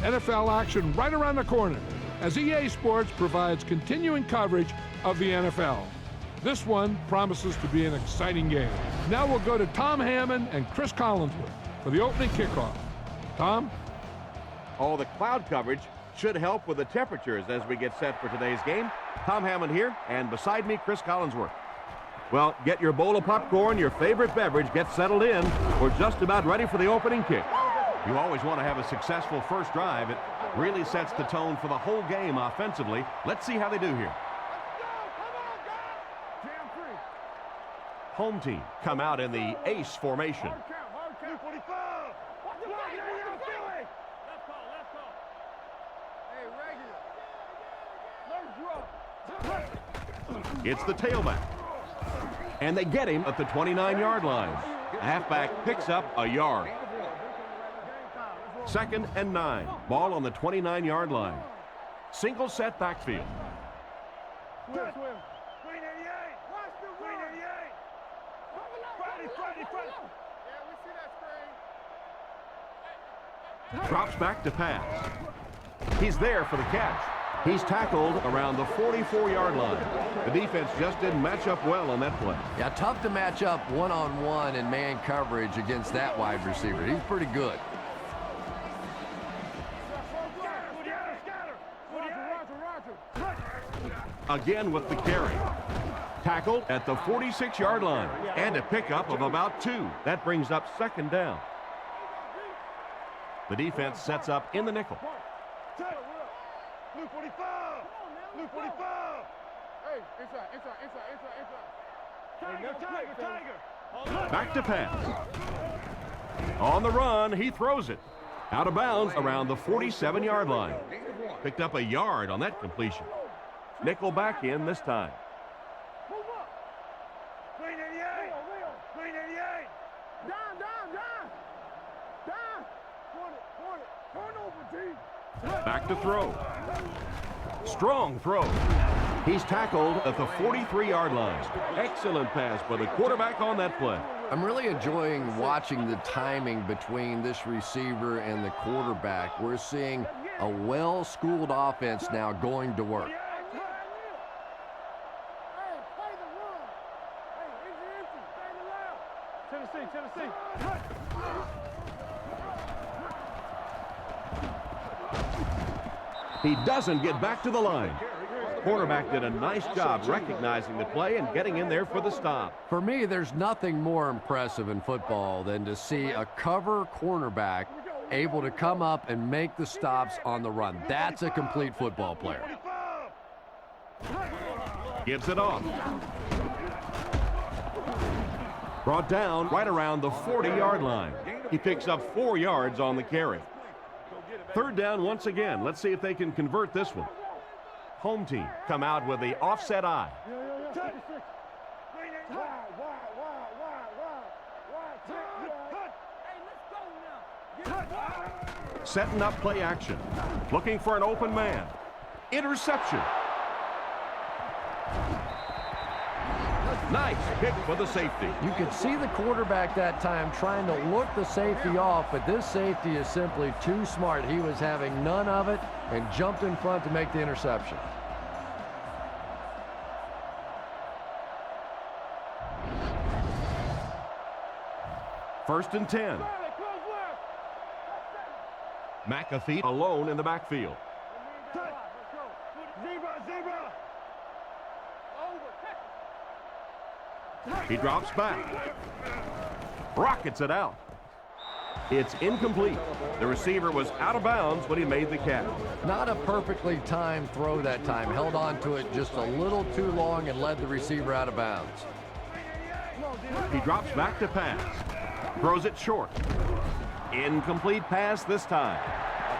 NFL action right around the corner, as EA Sports provides continuing coverage of the NFL. This one promises to be an exciting game. Now we'll go to Tom Hammond and Chris Collinsworth for the opening kickoff. Tom? Oh, the cloud coverage should help with the temperatures as we get set for today's game. Tom Hammond here, and beside me, Chris Collinsworth. Well, get your bowl of popcorn, your favorite beverage, get settled in. We're just about ready for the opening kick. You always want to have a successful first drive. It really sets the tone for the whole game offensively. Let's see how they do here. Home team come out in the ace formation. It's the tailback. And they get him at the 29-yard line. The halfback picks up a yard. 2nd and 9. Ball on the 29-yard line. Single set backfield. Drops back to pass. He's there for the catch. He's tackled around the 44-yard line. The defense just didn't match up well on that play. Yeah, tough to match up one-on-one in man coverage against that wide receiver. He's pretty good. Again with the carry. Tackled at the 46-yard line. And a pickup of about 2. That brings up 2nd down. The defense sets up in the nickel. Back to pass. On the run, he throws it. Out of bounds around the 47-yard line. Picked up a yard on that completion. Nickel back in this time. Back to throw. Strong throw. He's tackled at the 43-yard line. Excellent pass by the quarterback on that play. I'm really enjoying watching the timing between this receiver and the quarterback. We're seeing a well-schooled offense now going to work. He doesn't get back to the line. Quarterback did a nice job recognizing the play and getting in there for the stop. For me, there's nothing more impressive in football than to see a cover cornerback able to come up and make the stops on the run. That's a complete football player. Gives it off. Brought down right around the 40-yard line. He picks up 4 yards on the carry. 3rd down once again. Let's see if they can convert this one. Home team come out with the offset eye. Setting up play action. Looking for an open man. Interception. Nice pick for the safety. You could see the quarterback that time trying to look the safety off, but this safety is simply too smart. He was having none of it and jumped in front to make the interception. First and 10. McAfee alone in the backfield. He drops back. Rockets it out. It's incomplete. The receiver was out of bounds when he made the catch. Not a perfectly timed throw that time. Held on to it just a little too long and led the receiver out of bounds. He drops back to pass. Throws it short. Incomplete pass this time.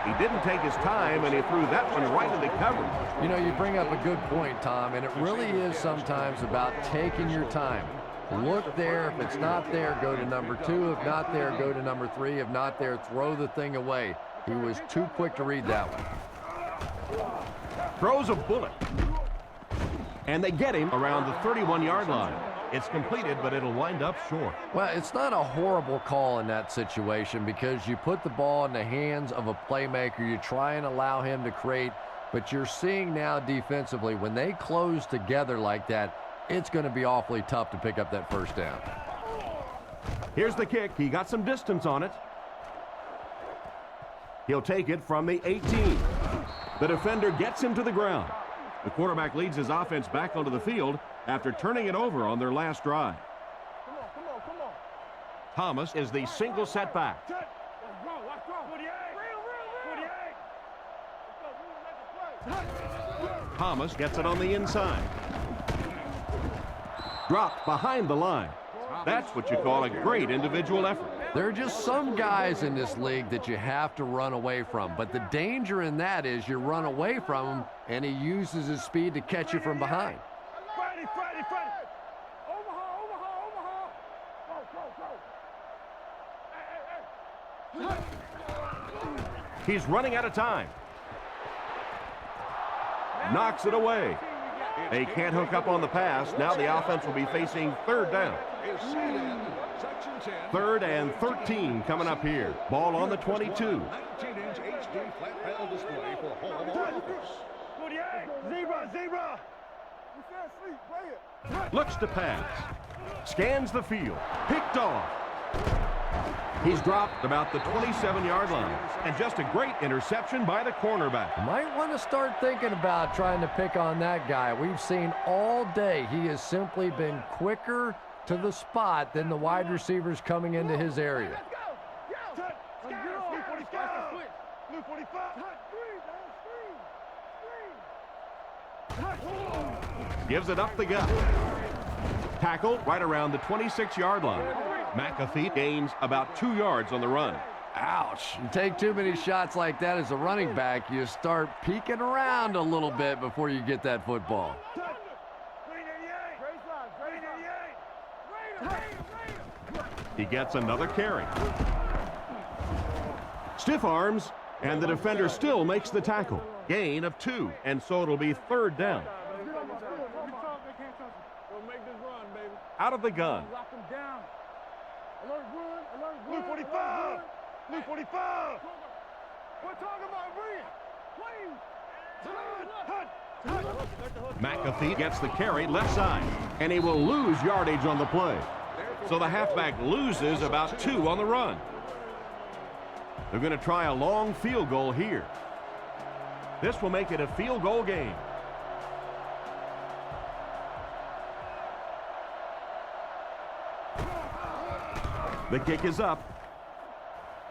He didn't take his time, and he threw that one right into coverage. You know, you bring up a good point, Tom, and it really is sometimes about taking your time. Look there. If it's not there, go to number 2. If not there, go to number 3. If not there, throw the thing away. He was too quick to read that one. Throws a bullet. And they get him around the 31-yard line. It's completed, but it'll wind up short. Well, it's not a horrible call in that situation because you put the ball in the hands of a playmaker. You try and allow him to create, but you're seeing now defensively, when they close together like that, it's going to be awfully tough to pick up that first down. Here's the kick. He got some distance on it. He'll take it from the 18. The defender gets him to the ground. The quarterback leads his offense back onto the field after turning it over on their last drive. Come on. Thomas is the single setback. Thomas gets it on the inside. Dropped behind the line. That's what you call a great individual effort. There are just some guys in this league that you have to run away from, but the danger in that is you run away from him and he uses his speed to catch you from behind. He's running out of time. Knocks it away. They can't hook up on the pass. Now the offense will be facing third down. 3rd and 13 coming up here. Ball on the 22. 19-inch HD flat panel display for home office. 48. Zebra. You can't sleep. Play it. Looks to pass. Scans the field. Picked off. He's dropped about the 27-yard line. And just a great interception by the cornerback. Might want to start thinking about trying to pick on that guy. We've seen all day he has simply been quicker to the spot than the wide receivers coming into his area. Gives it up the gut. Tackle right around the 26-yard line. McAfee gains about 2 yards on the run. Ouch. You take too many shots like that as a running back, you start peeking around a little bit before you get that football. He gets another carry. Stiff arms, and the defender still makes the tackle. Gain of 2, and so it'll be 3rd down. Out of the gun. Blue 45. Blue 45. We're talking about McAfee gets the carry left side, and he will lose yardage on the play. So the halfback loses about 2 on the run. They're going to try a long field goal here. This will make it a field goal game. The kick is up.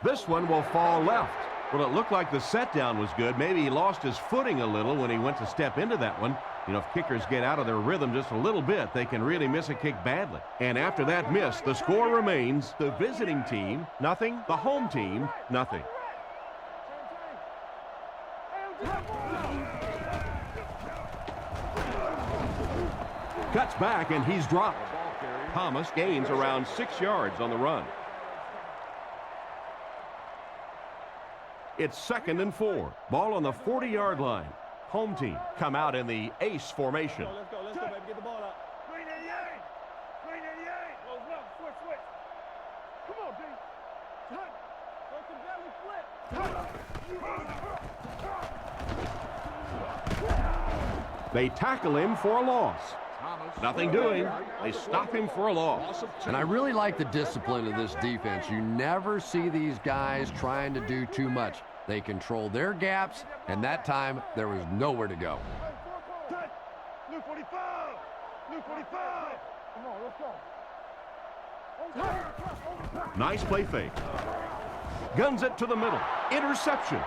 This one will fall left. Well, it looked like the set down was good. Maybe he lost his footing a little when he went to step into that one. You know, if kickers get out of their rhythm just a little bit, they can really miss a kick badly. And after that miss, the score remains the visiting team, nothing. The home team, nothing. Cuts back, and he's dropped. Thomas gains around 6 yards on the run. It's 2nd and 4. Ball on the 40-yard line. Home team come out in the ace formation. Let's go, baby. Get the ball up. 388. Switch. Come on, D. They tackle him for a loss. Nothing doing. They stop him for a loss. And I really like the discipline of this defense. You never see these guys trying to do too much. They control their gaps, and that time there was nowhere to go. Blue 45. Come on, let's go. Nice play fake. Guns it to the middle. Interception.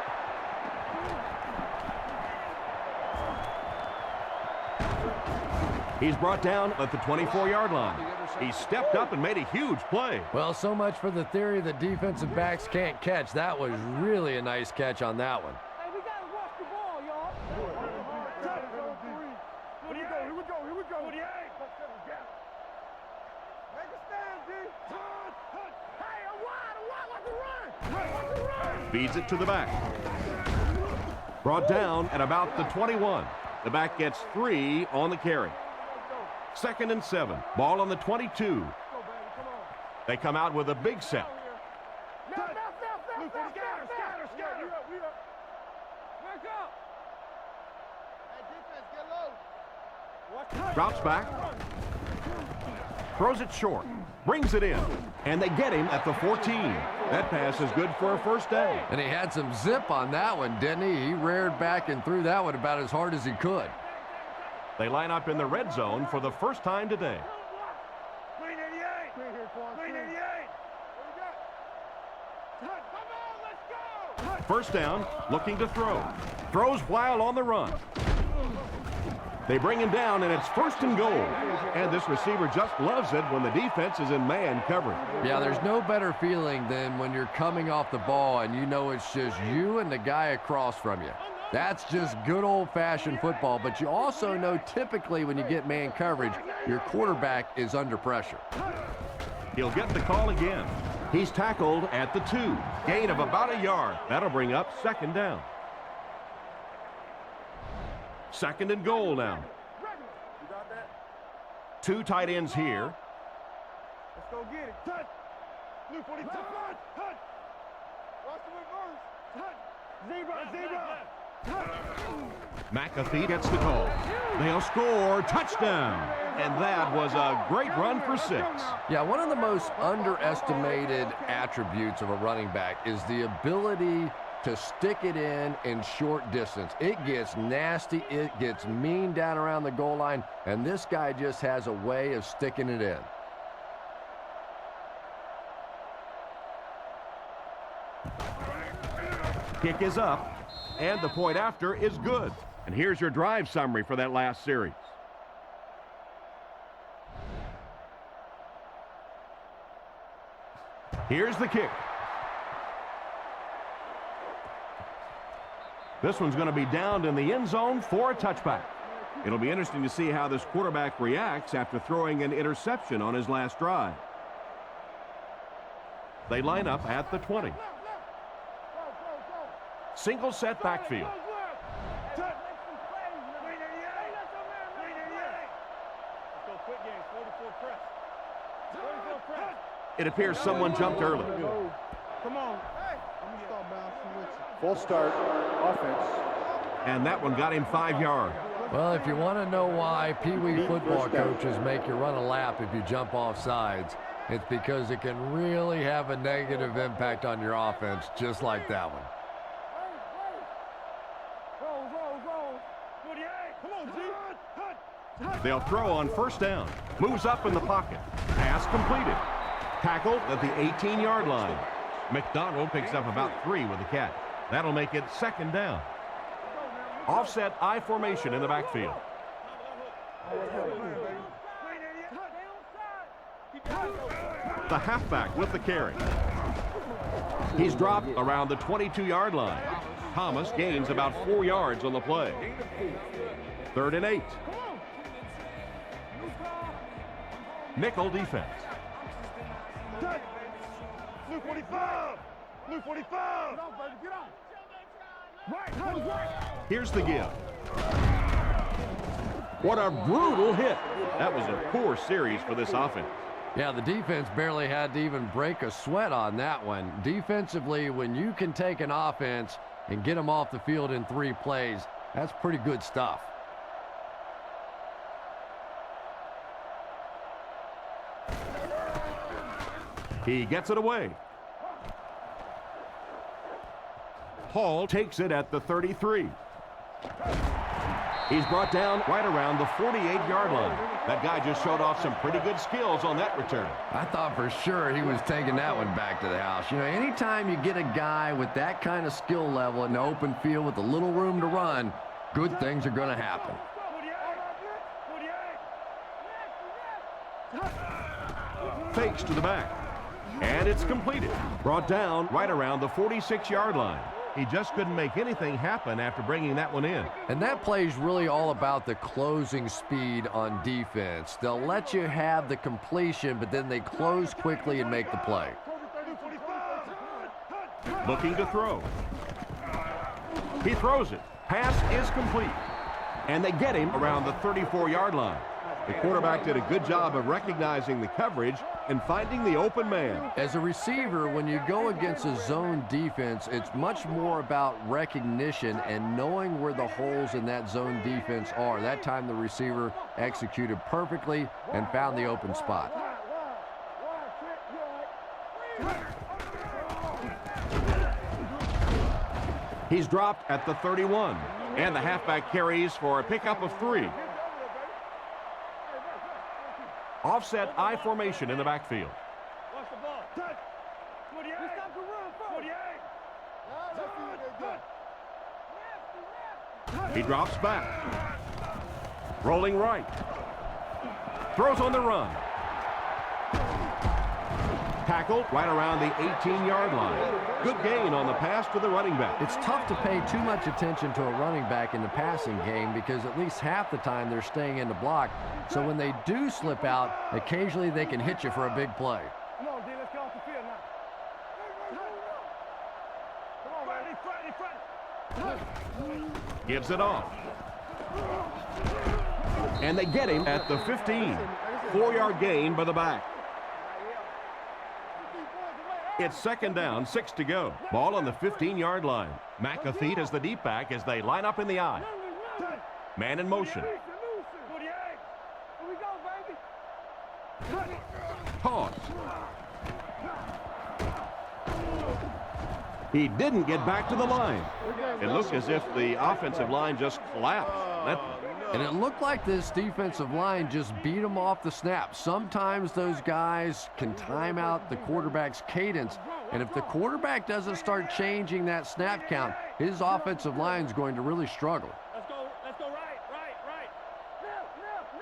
He's brought down at the 24-yard line. He stepped up and made a huge play. Well, so much for the theory that defensive backs can't catch. That was really a nice catch on that one. Hey, we got to watch the ball, y'all. Here we go. 48. Make a stand, D. Hey, I'm wide. Let's run. Feeds it to the back. Brought down at about the 21. The back gets 3 on the carry. 2nd and 7. Ball on the 22. They come out with a big set. Drops back. Throws it short. Brings it in. And they get him at the 14. That pass is good for a first down. And he had some zip on that one, didn't he? He reared back and threw that one about as hard as he could. They line up in the red zone for the first time today. First down, looking to throw. Throws while on the run. They bring him down, and it's 1st and goal. And this receiver just loves it when the defense is in man coverage. Yeah, there's no better feeling than when you're coming off the ball and you know it's just you and the guy across from you. That's just good old-fashioned football, but you also know typically when you get man coverage, your quarterback is under pressure. He'll get the call again. He's tackled at the 2. Gain of about a yard. That'll bring up 2nd down. 2nd and goal now. 2 tight ends here. Let's go get it. Touch. Blue 42. Touch. Touch. Watch the reverse. Touch. Zebra. McAfee gets the call. They'll score. Touchdown. And that was a great run for 6. Yeah, one of the most underestimated attributes of a running back is the ability to stick it in short distance. It gets nasty. It gets mean down around the goal line. And this guy just has a way of sticking it in. Kick is up. And the point after is good. And here's your drive summary for that last series. Here's the kick. This one's going to be downed in the end zone for a touchback. It'll be interesting to see how this quarterback reacts after throwing an interception on his last drive. They line up at the 20. Single set backfield. It appears someone jumped early. Come on. Full start offense. And that one got him 5 yards. Well, if you want to know why Pee Wee football coaches make you run a lap if you jump off sides, it's because it can really have a negative impact on your offense, just like that one. They'll throw on first down. Moves up in the pocket. Pass completed. Tackled at the 18-yard line. McDonald picks up about 3 with the catch. That'll make it 2nd down. Offset I formation in the backfield. The halfback with the carry. He's dropped around the 22-yard line. Thomas gains about 4 yards on the play. 3rd and 8. Nickel defense. Blue 45. Blue 45. Here's the give. What a brutal hit. That was a poor series for this offense. Yeah, the defense barely had to even break a sweat on that one. Defensively, when you can take an offense and get them off the field in 3 plays, that's pretty good stuff. He gets it away. Hall takes it at the 33. He's brought down right around the 48-yard line. That guy just showed off some pretty good skills on that return. I thought for sure he was taking that one back to the house. You know, anytime you get a guy with that kind of skill level in the open field with a little room to run, good things are going to happen. Fakes to the back. And it's completed. Brought down right around the 46-yard line. He just couldn't make anything happen after bringing that one in. And that play is really all about the closing speed on defense. They'll let you have the completion, but then they close quickly and make the play. Looking to throw. He throws it. Pass is complete. And they get him around the 34-yard line. The quarterback did a good job of recognizing the coverage and finding the open man. As a receiver, when you go against a zone defense, it's much more about recognition and knowing where the holes in that zone defense are. That time the receiver executed perfectly and found the open spot. He's dropped at the 31, and the halfback carries for a pickup of 3. Offset I formation in the backfield. Watch the ball. Touch. 28. Stop the run. 48. He drops back. Rolling right. Throws on the run. Tackled right around the 18-yard line. Good gain on the pass to the running back. It's tough to pay too much attention to a running back in the passing game because at least half the time they're staying in the block. So when they do slip out, occasionally they can hit you for a big play. Come on, D, let's get off the field now. Come on, Friday. Gives it off. And they get him at the 15. 4-yard gain by the back. It's second down, 6 to go. Ball on the 15-yard line. McAfee is the deep back as they line up in the I. Man in motion. Toss. He didn't get back to the line. It looked as if the offensive line just collapsed. And it looked like this defensive line just beat them off the snap. Sometimes those guys can time out the quarterback's cadence. And if the quarterback doesn't start changing that snap count, his offensive line is going to really struggle. Let's go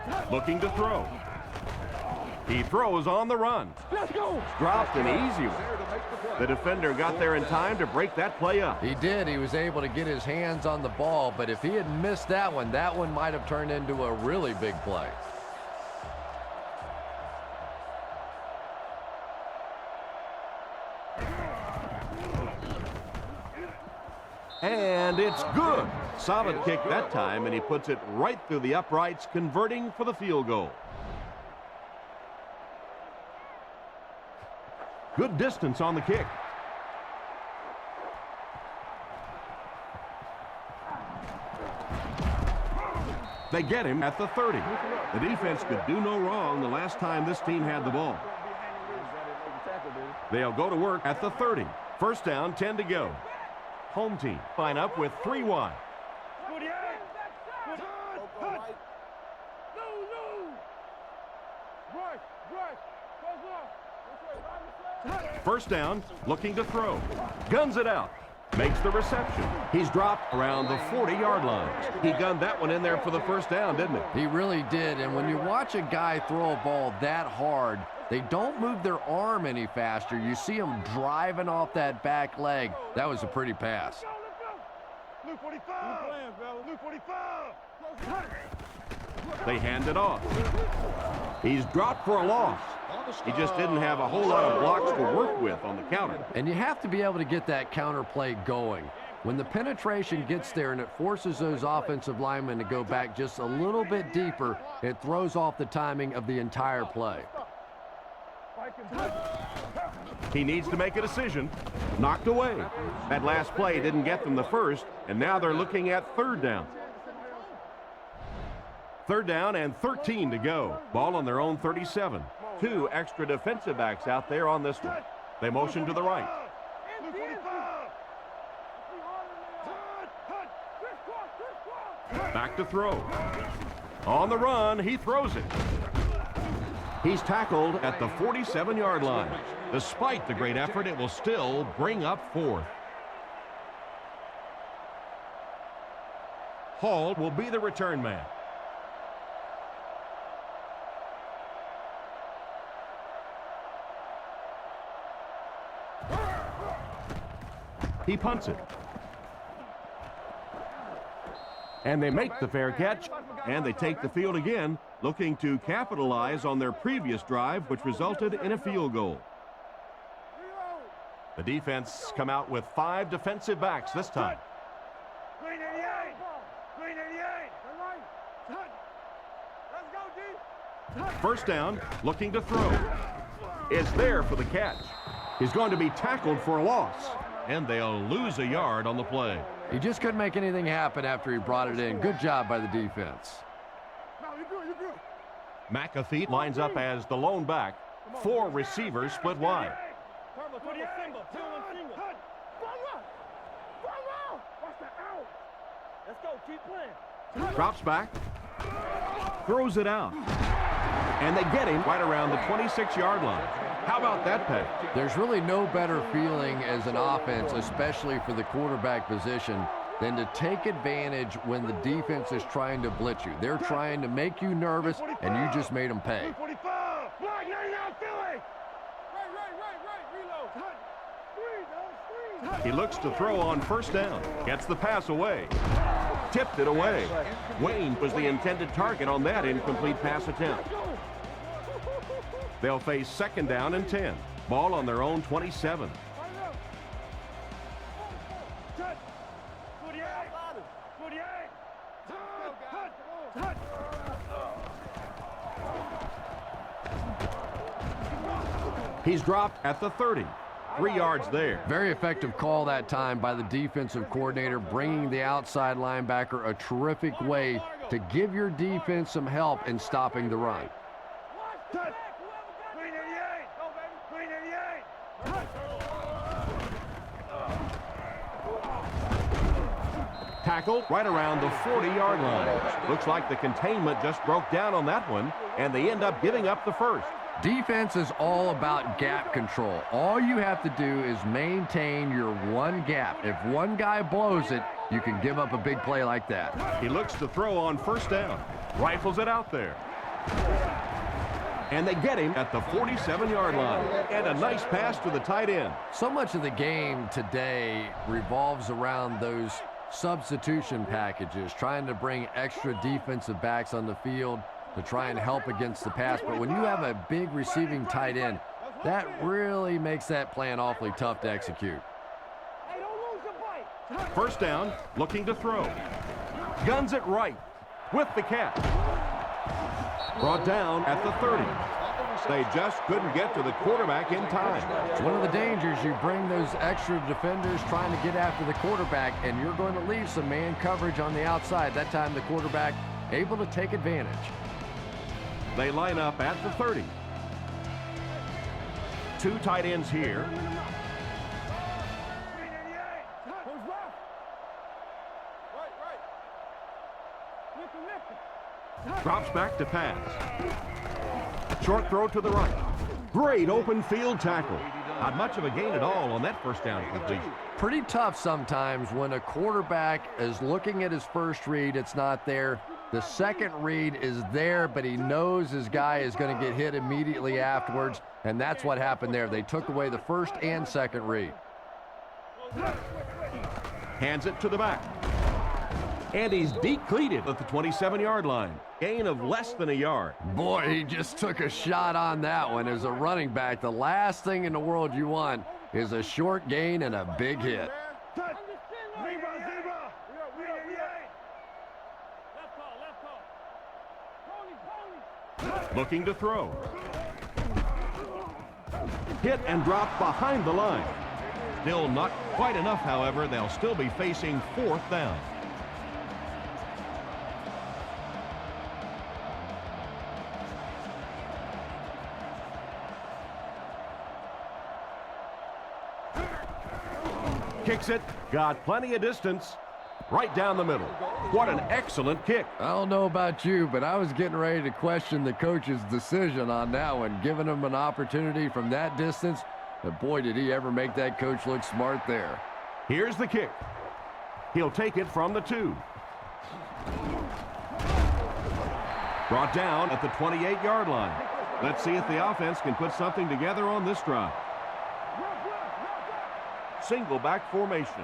right. Looking to throw. He throws on the run. Let's go. Dropped an easy one. The defender got there in time to break that play up. He did. He was able to get his hands on the ball, but if he had missed that one might have turned into a really big play. And it's good. Solid kick that time, and he puts it right through the uprights, converting for the field goal. Good distance on the kick. They get him at the 30. The defense could do no wrong the last time this team had the ball. They'll go to work at the 30. First down, 10 to go. Home team line up with 3 wide. First down, looking to throw. Guns it out. Makes the reception. He's dropped around the 40-yard line. He gunned that one in there for the first down, didn't he? He really did. And when you watch a guy throw a ball that hard, they don't move their arm any faster. You see him driving off that back leg. That was a pretty pass. Luke 45. Luke 45. They hand it off. He's dropped for a loss. He just didn't have a whole lot of blocks to work with on the counter. And you have to be able to get that counter play going. When the penetration gets there and it forces those offensive linemen to go back just a little bit deeper, it throws off the timing of the entire play. He needs to make a decision. Knocked away. That last play didn't get them the first, and now they're looking at third down. Third down and 13 to go. Ball on their own 37. 2 extra defensive backs out there on this one. They motion to the right. Back to throw. On the run, he throws it. He's tackled at the 47-yard line. Despite the great effort, it will still bring up fourth. Hall will be the return man. He punts it. And they make the fair catch, and they take the field again, looking to capitalize on their previous drive, which resulted in a field goal. The defense come out with 5 defensive backs this time. Green 88. Green 88. Let's go, D. First down, looking to throw. Is there for the catch. He's going to be tackled for a loss, and they'll lose a yard on the play. He just couldn't make anything happen after he brought it in. Good job by the defense. McAfee lines up as the lone back. 4 receivers split wide. Let's go, keep playing. Drops back. Throws it out. And they get him right around the 26-yard line. How about that pass? There's really no better feeling as an offense, especially for the quarterback position, than to take advantage when the defense is trying to blitz you. They're trying to make you nervous, and you just made them pay. He looks to throw on first down. Gets the pass away. Tipped it away. Wayne was the intended target on that incomplete pass attempt. They'll face second down and 10. Ball on their own 27. He's dropped at the 30. 3 yards there. Very effective call that time by the defensive coordinator, bringing the outside linebacker a terrific way to give your defense some help in stopping the run. Tackled right around the 40-yard line. Looks like the containment just broke down on that one, and they end up giving up the first. Defense is all about gap control. All you have to do is maintain your one gap. If one guy blows it, you can give up a big play like that. He looks to throw on first down. Rifles it out there. And they get him at the 47-yard line. And a nice pass to the tight end. So much of the game today revolves around those substitution packages, trying to bring extra defensive backs on the field to try and help against the pass. But when you have a big receiving tight end, that really makes that plan awfully tough to execute. First down, looking to throw. Guns it right with the catch. Brought down at the 30. They just couldn't get to the quarterback in time. It's one of the dangers. You bring those extra defenders trying to get after the quarterback, and you're going to leave some man coverage on the outside. That time the quarterback able to take advantage. They line up at the 30. 2 tight ends here. Drops back to pass. Short throw to the right. Great open field tackle. Not much of a gain at all on that first down completion. Pretty tough sometimes when a quarterback is looking at his first read, it's not there. The second read is there, but he knows his guy is going to get hit immediately afterwards, and that's what happened there. They took away the first and second read. Hands it to the back. And he's decleated at the 27-yard line. Gain of less than a yard. Boy, he just took a shot on that one. As a running back, the last thing in the world you want is a short gain and a big hit. Looking to throw. Hit and drop behind the line. Still not quite enough, however. They'll still be facing 4th down. Kicks it, got plenty of distance, right down the middle. What an excellent kick. I don't know about you, but I was getting ready to question the coach's decision on that one, giving him an opportunity from that distance. But boy, did he ever make that coach look smart there. Here's the kick. He'll take it from the 2. Brought down at the 28-yard line. Let's see if the offense can put something together on this drive. Single back formation.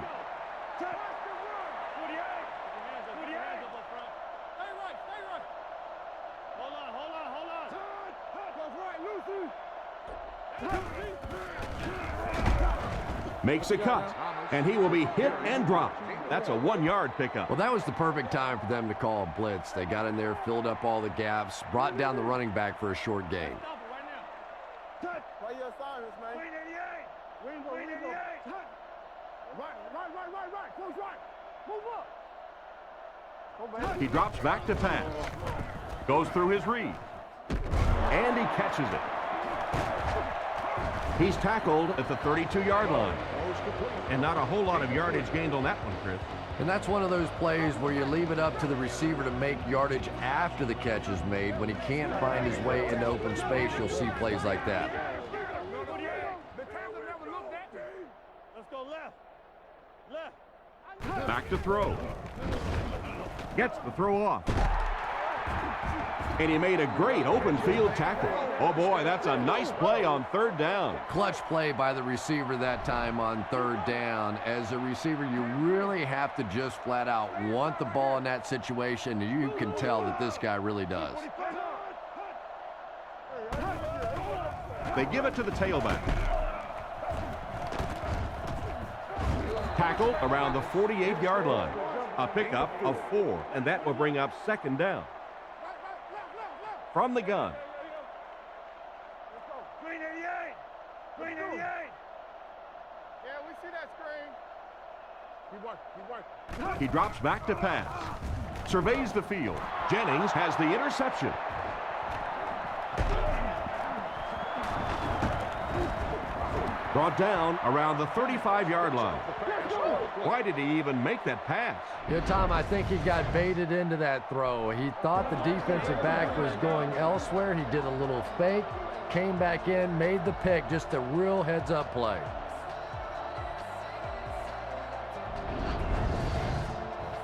Makes a cut, and he will be hit and dropped. That's a 1-yard pickup. Well, that was the perfect time for them to call a blitz. They got in there, filled up all the gaps, brought down the running back for a short gain. Play your assignments, man. Wing 88. Wing 88. Right. Close right. Move up. He drops back to pass. Goes through his read. And he catches it. He's tackled at the 32-yard line. And not a whole lot of yardage gained on that one, Chris. And that's one of those plays where you leave it up to the receiver to make yardage after the catch is made. When he can't find his way into open space, you'll see plays like that. Let's go left. Back to throw. Gets the throw off. And he made a great open field tackle. Oh, boy, that's a nice play on 3rd down. Clutch play by the receiver that time on 3rd down. As a receiver, you really have to just flat out want the ball in that situation. You can tell that this guy really does. They give it to the tailback. Tackle around the 48-yard line. A pickup of 4, and that will bring up 2nd down. From the gun. Green 88. Green 88. Yeah, we see that screen. He drops back to pass. Surveys the field. Jennings has the interception. Brought down around the 35-yard line. Why did he even make that pass? Yeah, Tom, I think he got baited into that throw. He thought the defensive back was going elsewhere. He did a little fake, came back in, made the pick. Just a real heads-up play.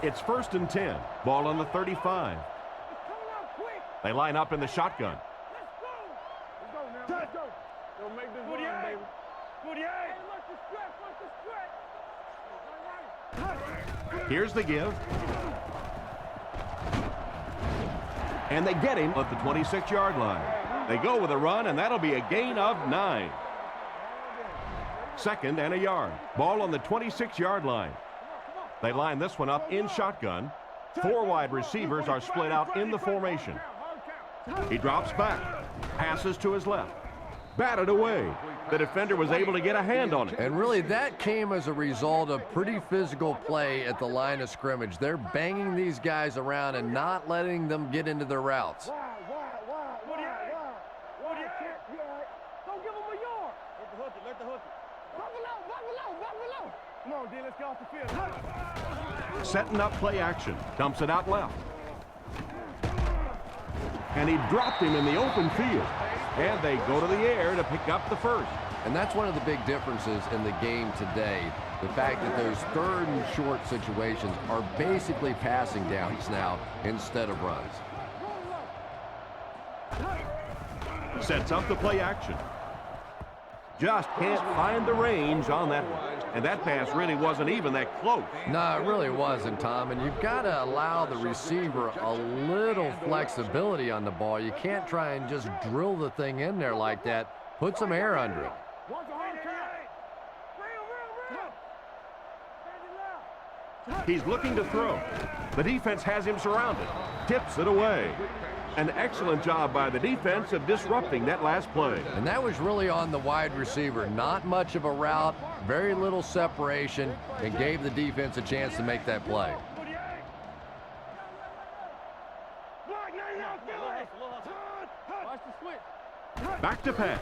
It's 1st and 10. Ball on the 35. They line up in the shotgun. Let's go. Don't make this run, baby. 48. Here's the give. And they get him at the 26-yard line. They go with a run, and that'll be a gain of 9. 2nd and a yard. Ball on the 26-yard line. They line this one up in shotgun. 4 wide receivers are split out in the formation. He drops back. Passes to his left. Batted away. The defender was able to get a hand on it. And really, that came as a result of pretty physical play at the line of scrimmage. They're banging these guys around and not letting them get into their routes. Don't give him a yard. Let the hook it. Buffalo. Come on, D, let's get off the field. Setting up play action. Dumps it out left. And he dropped him in the open field. And they go to the air to pick up the 1st. And that's one of the big differences in the game today. The fact that those 3rd and short situations are basically passing downs now instead of runs. Sets up the play action. Just can't find the range on that one. And that pass really wasn't even that close. No, it really wasn't, Tom. And you've got to allow the receiver a little flexibility on the ball. You can't try and just drill the thing in there like that. Put some air under it. He's looking to throw. The defense has him surrounded. Tips it away. An excellent job by the defense of disrupting that last play. And that was really on the wide receiver. Not much of a route, very little separation, and gave the defense a chance to make that play. Back to pass.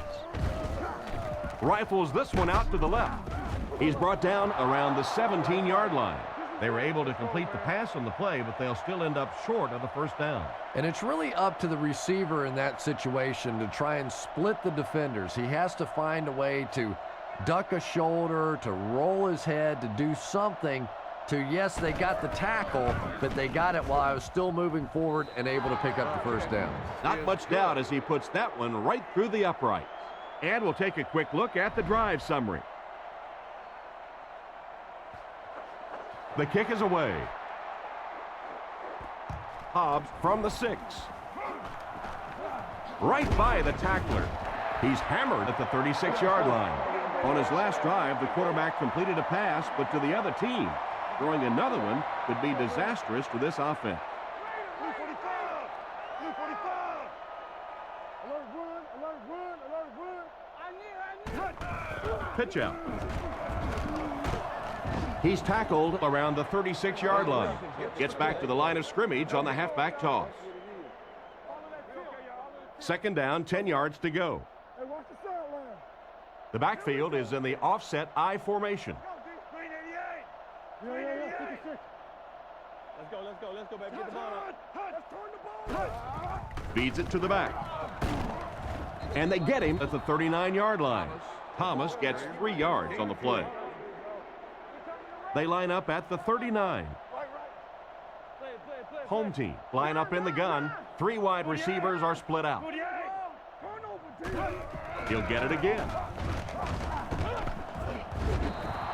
Rifles this one out to the left. He's brought down around the 17-yard line. They were able to complete the pass on the play, but they'll still end up short of the 1st down. And it's really up to the receiver in that situation to try and split the defenders. He has to find a way to duck a shoulder, to roll his head, to do something to, yes, they got the tackle, but they got it while I was still moving forward and able to pick up the 1st down. Not much doubt as he puts that one right through the uprights. And we'll take a quick look at the drive summary. The kick is away. Hobbs from the 6. Right by the tackler. He's hammered at the 36-yard line. On his last drive, the quarterback completed a pass, but to the other team. Throwing another one could be disastrous for this offense. Blue 45. Blue 45. Alert run. Alert run. Alert run. Pitch out. He's tackled around the 36-yard line. Gets back to the line of scrimmage on the halfback toss. Second down, 10 yards to go. Hey, watch the sideline. The backfield is in the offset I formation. Green 88. Yeah. 56. Let's go, baby. Get the ball up. Let's turn the ball up. Feeds it to the back. And they get him at the 39-yard line. Thomas gets 3 yards on the play. They line up at the 39. Home team line up in the gun. 3 wide receivers are split out. He'll get it again.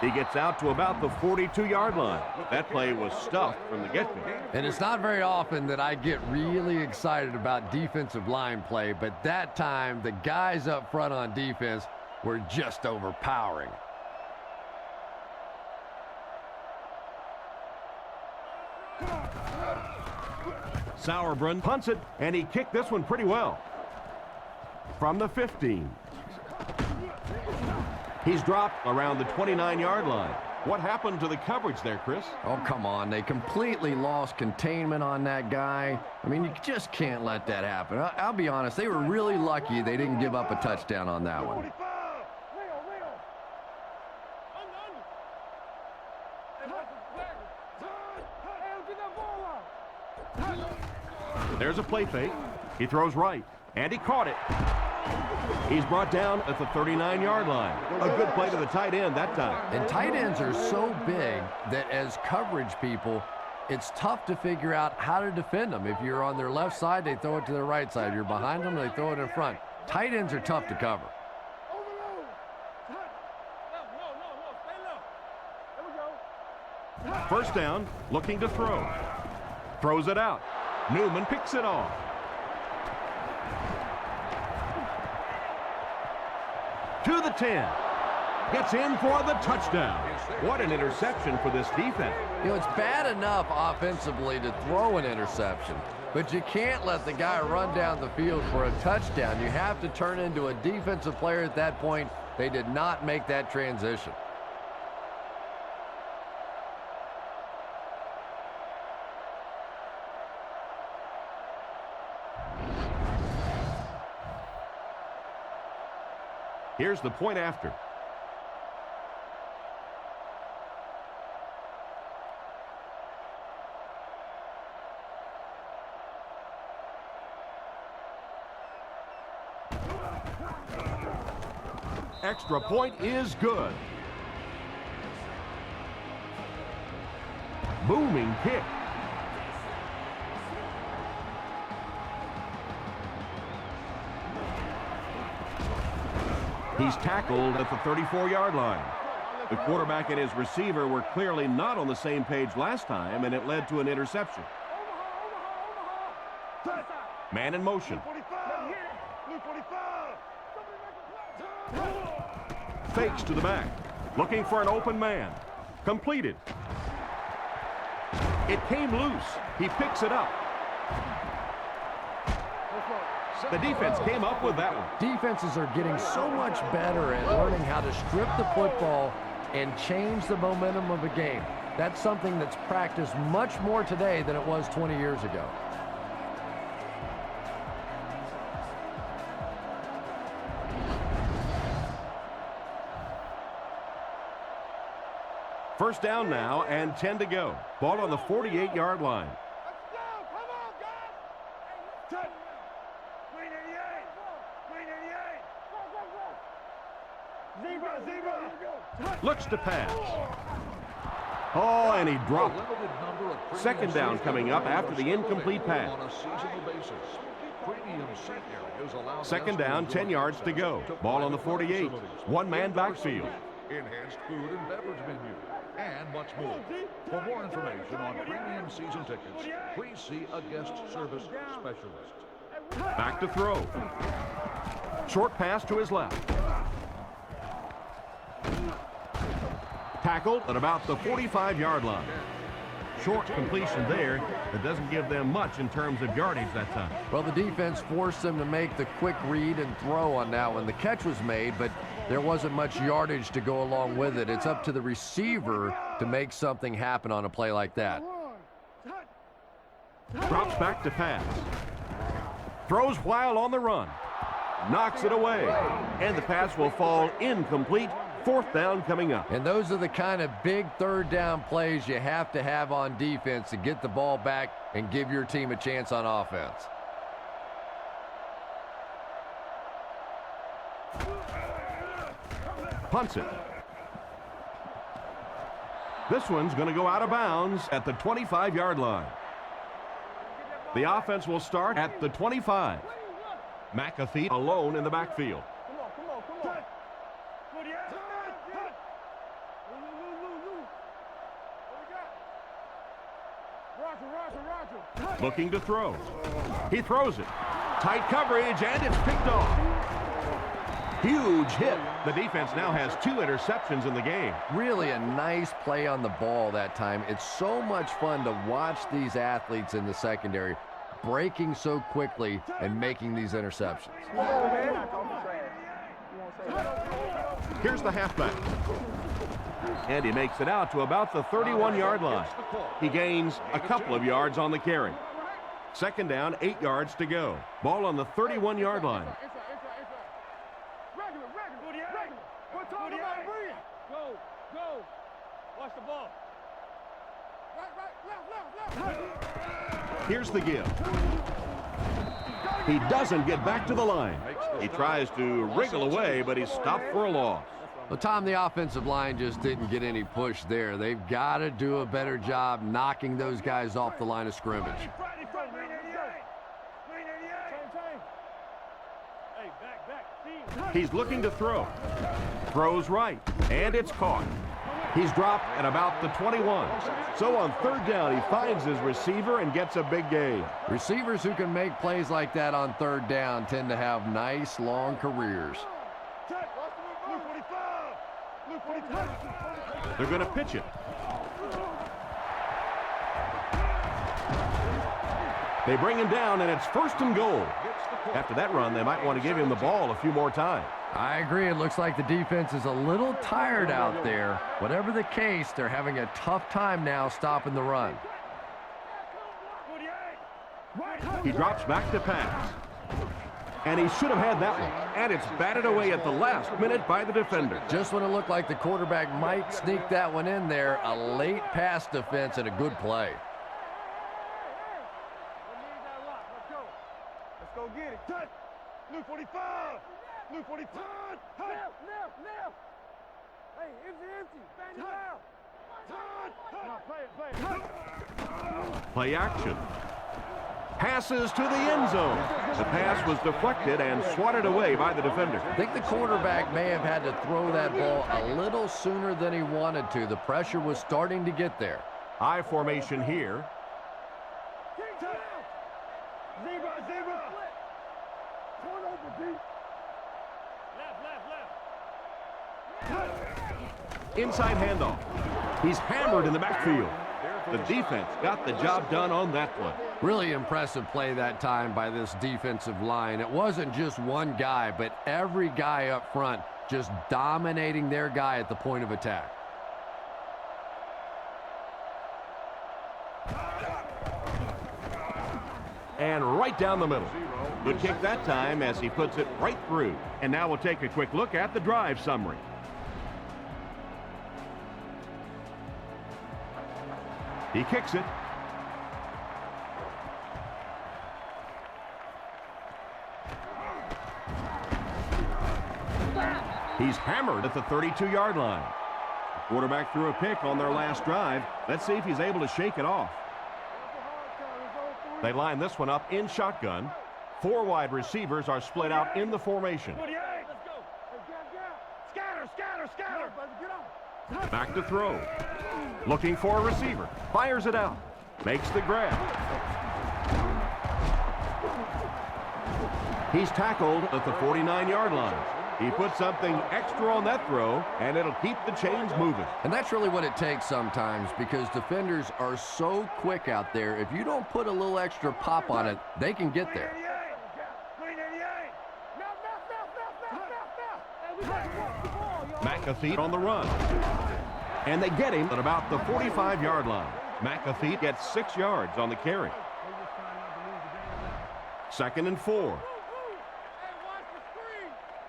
He gets out to about the 42-yard line. That play was stuffed from the get-go. And it's not very often that I get really excited about defensive line play, but that time the guys up front on defense were just overpowering. Sauerbrunn punts it, and he kicked this one pretty well. From the 15. He's dropped around the 29-yard line. What happened to the coverage there, Chris? Oh, come on. They completely lost containment on that guy. I mean, you just can't let that happen. I'll be honest, they were really lucky they didn't give up a touchdown on that one. There's a play fake. He throws right, and he caught it. He's brought down at the 39-yard line. A good play to the tight end that time. And tight ends are so big that as coverage people, it's tough to figure out how to defend them. If you're on their left side, they throw it to their right side. If you're behind them, they throw it in front. Tight ends are tough to cover. First down, looking to throw. Throws it out. Newman picks it off. To the 10. Gets in for the touchdown. What an interception for this defense. You know, it's bad enough offensively to throw an interception, but you can't let the guy run down the field for a touchdown. You have to turn into a defensive player at that point. They did not make that transition. Here's the point after. Extra point is good. Booming kick. He's tackled at the 34-yard line. The quarterback and his receiver were clearly not on the same page last time, and it led to an interception. Man in motion. Fakes to the back. Looking for an open man. Completed. It came loose. He picks it up. The defense came up with that one. Defenses are getting so much better at learning how to strip the football and change the momentum of a game. That's something that's practiced much more today than it was 20 years ago. First down now and 10 to go. Ball on the 48-yard line. Looks to pass. Oh, and he dropped it. Second down coming up after the incomplete pass. Second down, 10 yards to go. Ball on the 48. One-man backfield. Enhanced food and beverage menu, and much more. For more information on premium season tickets, please see a guest service specialist. Back to throw. Short pass to his left. tackled at about the 45-yard line. Short completion there that doesn't give them much in terms of yardage that time. Well, the defense forced them to make the quick read and throw on that one. The catch was made, but there wasn't much yardage to go along with it. It's up to the receiver to make something happen on a play like that. Drops back to pass. Throws while on the run. Knocks it away. And the pass will fall incomplete. Fourth down coming up. And those are the kind of big third down plays you have to have on defense to get the ball back and give your team a chance on offense. Punts it. This one's going to go out of bounds at the 25-yard line. The offense will start at the 25. McAfee alone in the backfield. Looking to throw. He throws it. Tight coverage, and it's picked off. Huge hit. The defense now has 2 interceptions in the game. Really a nice play on the ball that time. It's so much fun to watch these athletes in the secondary breaking so quickly and making these interceptions. Here's the halfback. And he makes it out to about the 31-yard line. He gains a couple of yards on the carry. Second down, 8 yards to go. Ball on the 31-yard line. Watch the ball. Here's the give. He doesn't get back to the line. He tries to wriggle away, but he's stopped for a loss. Well, Tom, the offensive line just didn't get any push there. They've got to do a better job knocking those guys off the line of scrimmage. He's looking to throw. Throws right, and it's caught. He's dropped at about the 21. So on third down, he finds his receiver and gets a big gain. Receivers who can make plays like that on third down tend to have nice, long careers. They're going to pitch it. They bring him down, and it's first and goal. After that run, they might want to give him the ball a few more times. I agree. It looks like the defense is a little tired out there. Whatever the case, they're having a tough time now stopping the run. He drops back to pass. And he should have had that one. And it's batted away at the last minute by the defender. Just when it looked like the quarterback might sneak that one in there, a late pass defense and a good play. Let's go get it. Touch. Blue 45. Blue 45. Now. Hey, empty. Bang it out. Play action. Passes to the end zone. The pass was deflected and swatted away by the defender. I think the quarterback may have had to throw that ball a little sooner than he wanted to. The pressure was starting to get there. I formation here. Zebra. Turn over, Left. Inside handoff. He's hammered in the backfield. The defense got the job done on that one. Really impressive play that time by this defensive line. It wasn't just one guy, but every guy up front just dominating their guy at the point of attack. And right down the middle. Good kick that time as he puts it right through. And now we'll take a quick look at the drive summary. He kicks it. He's hammered at the 32-yard line. The quarterback threw a pick on their last drive. Let's see if he's able to shake it off. They line this one up in shotgun. 4 wide receivers are split out in the formation. Back to throw. Looking for a receiver. Fires it out. Makes the grab. He's tackled at the 49-yard line. He put something extra on that throw, and it'll keep the chains moving. And that's really what it takes sometimes, because defenders are so quick out there. If you don't put a little extra pop on it, they can get there. McAfee on the run. And they get him at about the 45-yard line. McAfee gets 6 yards on the carry. 2nd and 4.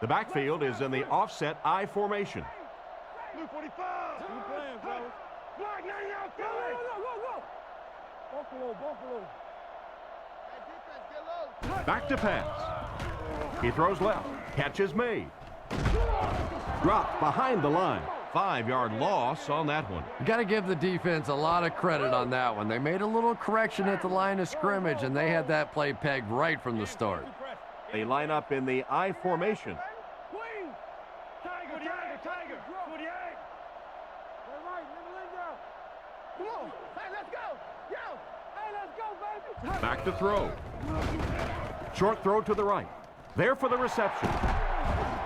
The backfield is in the offset I formation. Back to pass. He throws left. Catch is made. Dropped behind the line. 5-yard loss on that one. You got to give the defense a lot of credit on that one. They made a little correction at the line of scrimmage, and they had that play pegged right from the start. They line up in the I formation. Back to throw. Short throw to the right. There for the reception.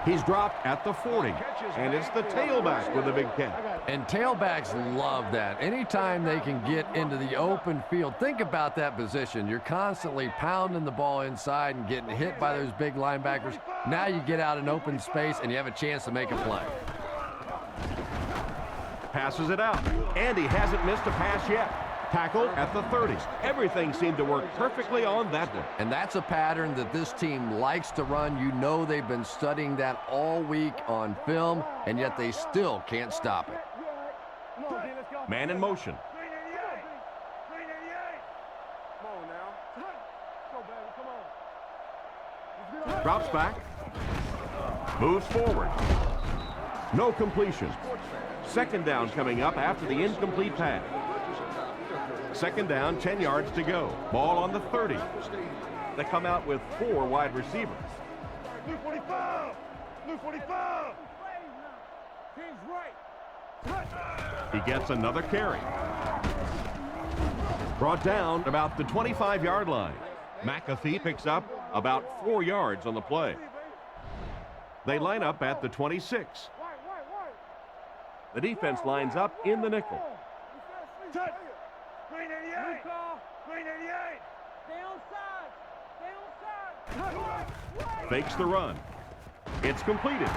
He's dropped at the 40, and it's the tailback with a big catch. And tailbacks love that. Anytime they can get into the open field, think about that position. You're constantly pounding the ball inside and getting hit by those big linebackers. Now you get out in open space, and you have a chance to make a play. Passes it out, and he hasn't missed a pass yet. Tackle at the 30. Everything seemed to work perfectly on that one. And that's a pattern that this team likes to run. You know they've been studying that all week on film, and yet they still can't stop it. Man in motion. Drops back. Moves forward. No completion. 2nd down coming up after the incomplete pass. 2nd down, 10 yards to go. Ball on the 30. They come out with 4 wide receivers. Blue 45! Blue 45! He gets another carry. Brought down about the 25-yard line. McAfee picks up about 4 yards on the play. They line up at the 26. The defense lines up in the nickel. Green 88! Green 88! Stay onside! Fakes the run. It's completed.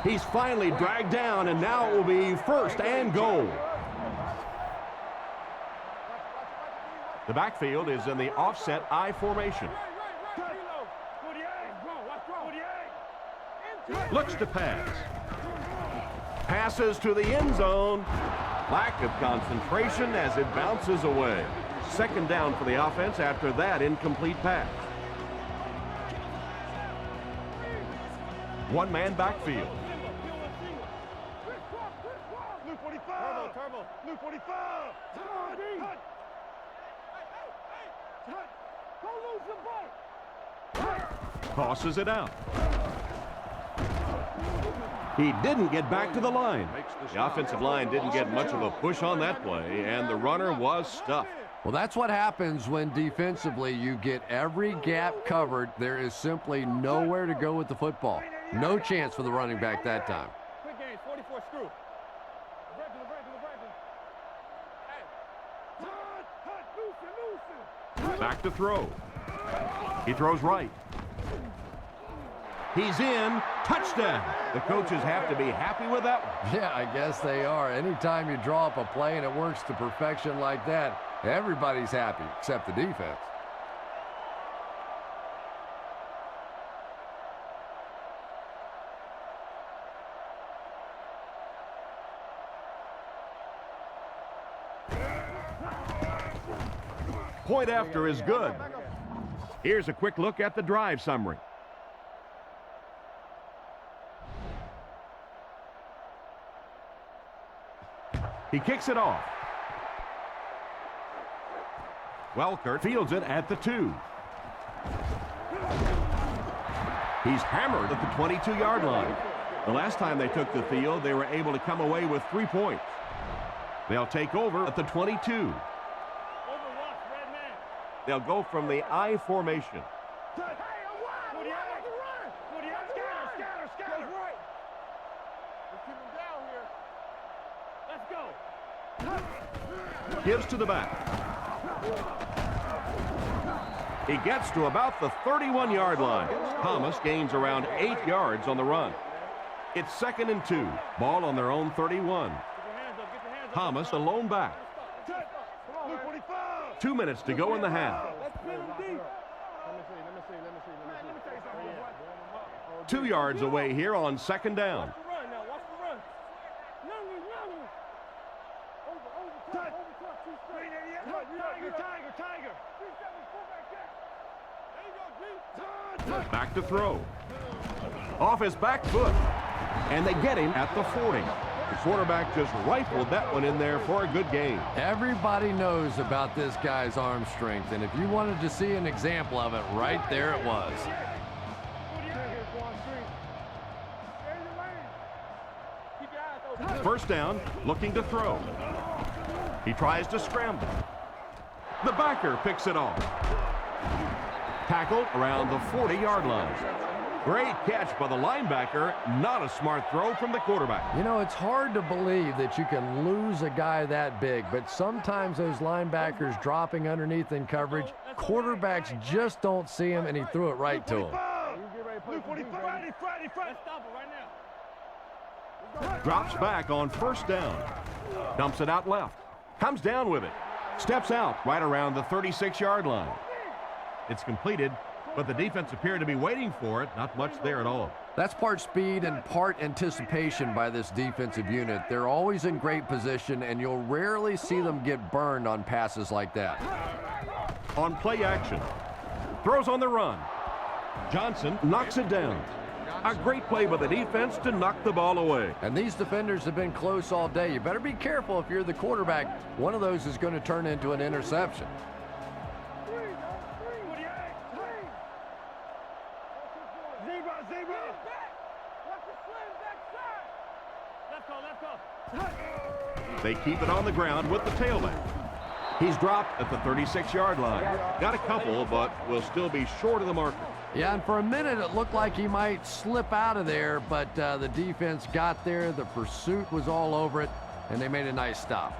He's finally dragged down, and now it will be 1st and goal. The backfield is in the offset I formation. Looks to pass. Passes to the end zone. Lack of concentration as it bounces away. 2nd down for the offense after that incomplete pass. One-man backfield. Blue 45! Turbo! Blue 45! Don't lose the ball! Tosses it out. He didn't get back to the line. The offensive line didn't get much of a push on that play, and the runner was stuffed. Well, that's what happens when defensively you get every gap covered. There is simply nowhere to go with the football. No chance for the running back that time. Quick game, 44 screw. Back to throw. He throws right. He's in. Touchdown. The coaches have to be happy with that one. Yeah, I guess they are. Anytime you draw up a play and it works to perfection like that, everybody's happy except the defense. Point after is good. Here's a quick look at the drive summary. He kicks it off. Welker fields it at the 2. He's hammered at the 22-yard line. The last time they took the field, they were able to come away with 3 points. They'll take over at the 22. They'll go from the I formation. Gives to the back. He gets to about the 31-yard line. Thomas gains around 8 yards on the run. It's 2nd and 2. Ball on their own 31. Thomas alone back. 2 minutes to go in the half. 2 yards away here on 2nd down. Back to throw. Off his back foot. And they get him at the 40. The quarterback just rifled that one in there for a good gain. Everybody knows about this guy's arm strength, and if you wanted to see an example of it, right there it was. First down, looking to throw. He tries to scramble. The backer picks it off. Tackled around the 40-yard line. Great catch by the linebacker. Not a smart throw from the quarterback. You know, it's hard to believe that you can lose a guy that big, but sometimes those linebackers dropping underneath in coverage, quarterbacks just don't see him, and he threw it right to him. Drops back on first down. Dumps it out left. Comes down with it. Steps out right around the 36-yard line. It's completed, but the defense appeared to be waiting for it. Not much there at all. That's part speed and part anticipation by this defensive unit. They're always in great position, and you'll rarely see them get burned on passes like that. On play action. Throws on the run. Johnson knocks it down. A great play by the defense to knock the ball away. And these defenders have been close all day. You better be careful if you're the quarterback. One of those is going to turn into an interception. They keep it on the ground with the tailback. He's dropped at the 36-yard line. Got a couple, but will still be short of the marker. Yeah, and for a minute it looked like he might slip out of there, but the defense got there. The pursuit was all over it, and they made a nice stop.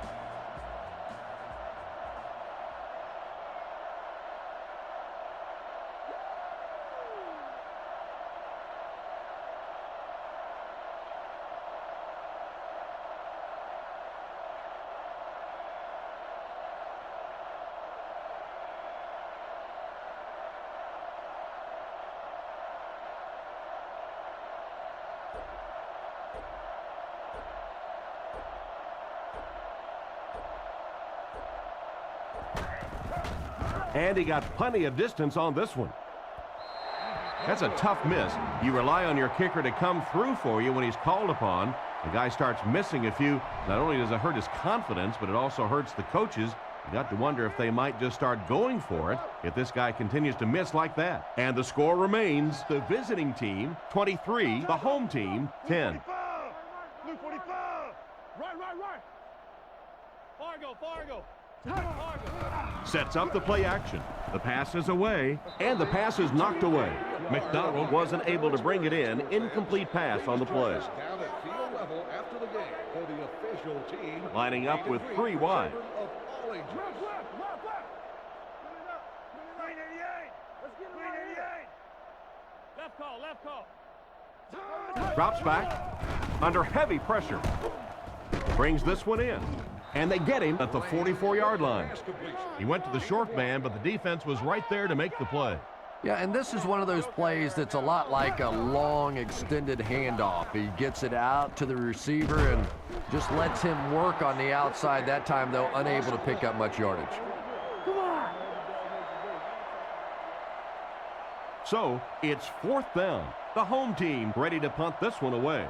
And he got plenty of distance on this one. That's a tough miss. You rely on your kicker to come through for you when he's called upon. The guy starts missing a few. Not only does it hurt his confidence, but it also hurts the coaches. You got to wonder if they might just start going for it if this guy continues to miss like that. And the score remains the visiting team 23, the home team 10. Right. Fargo. Sets up the play action. The pass is away, and the pass is knocked away. McDonald wasn't able to bring it in. Incomplete pass on the play. Down at field level after the game for the official team. Lining up with 3 wide. Left call. Drops back under heavy pressure. Brings this one in. And they get him at the 44-yard line. He went to the short man, but the defense was right there to make the play. Yeah, and this is one of those plays that's a lot like a long, extended handoff. He gets it out to the receiver and just lets him work on the outside. That time, though, unable to pick up much yardage. So, it's 4th down. The home team ready to punt this one away.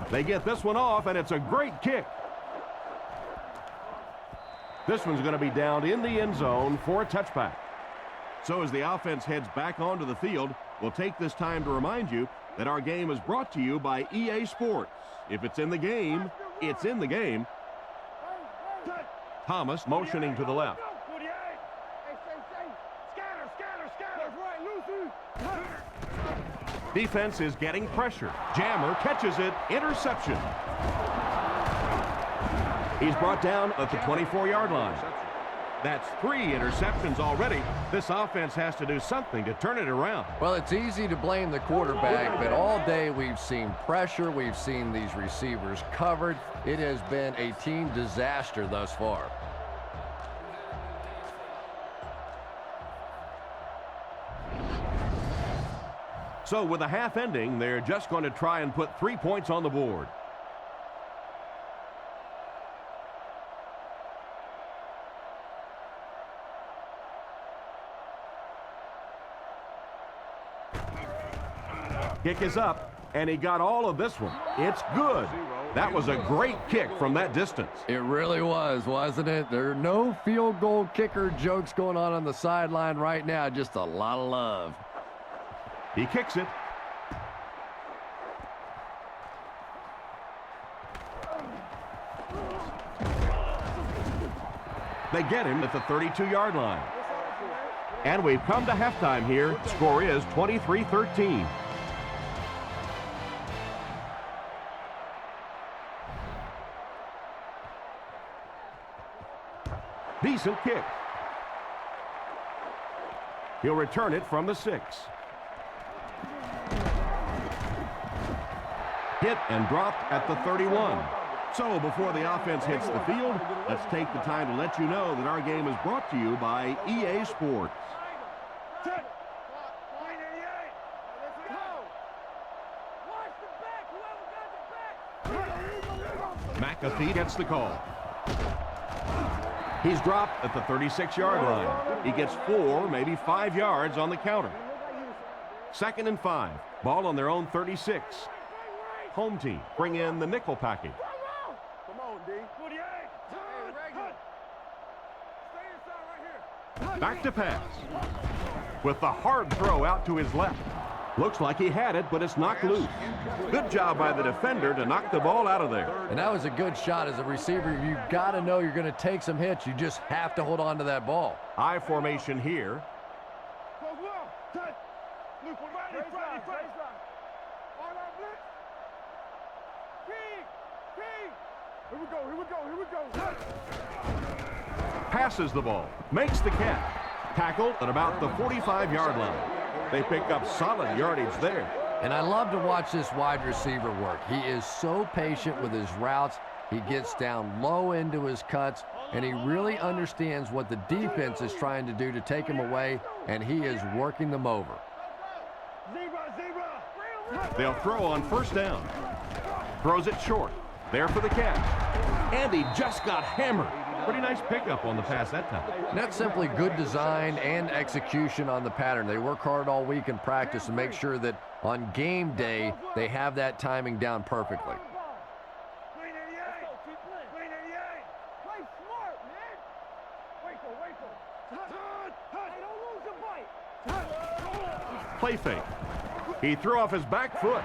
They get this one off, and it's a great kick. This one's going to be down in the end zone for a touchback. So as the offense heads back onto the field, we'll take this time to remind you that our game is brought to you by EA Sports. If it's in the game, it's in the game. Thomas motioning to the left. Defense is getting pressure. Jammer catches it. Interception. He's brought down at the 24-yard line. That's 3 interceptions already. This offense has to do something to turn it around. Well, it's easy to blame the quarterback, but all day we've seen pressure. We've seen these receivers covered. It has been a team disaster thus far. So with the half ending, they're just going to try and put 3 points on the board. Kick is up, and he got all of this one. It's good. That was a great kick from that distance. It really was, wasn't it? There are no field goal kicker jokes going on the sideline right now. Just a lot of love. He kicks it. They get him at the 32-yard line. And we've come to halftime here. Score is 23-13. Decent kick. He'll return it from the 6. Hit and dropped at the 31. So before the offense hits the field, let's take the time to let you know that our game is brought to you by EA Sports. McAfee gets the call. He's dropped at the 36-yard line. He gets 4, maybe 5 yards on the counter. 2nd and 5. Ball on their own 36. Home team bring in the nickel package. Come on, D. Back to pass. With the hard throw out to his left. Looks like he had it, but it's knocked loose. Good job by the defender to knock the ball out of there. And that was a good shot. As a receiver, you've got to know you're going to take some hits. You just have to hold on to that ball. I formation here. Here we go. Passes the ball. Makes the catch. Tackled at about the 45-yard line. They pick up solid yardage there. And I love to watch this wide receiver work. He is so patient with his routes. He gets down low into his cuts, and he really understands what the defense is trying to do to take him away, and he is working them over. They'll throw on 1st down. Throws it short. There for the catch. And he just got hammered. Pretty nice pickup on the pass that time. And that's simply good design and execution on the pattern. They work hard all week in practice to make sure that on game day they have that timing down perfectly. Play fake. He threw off his back foot.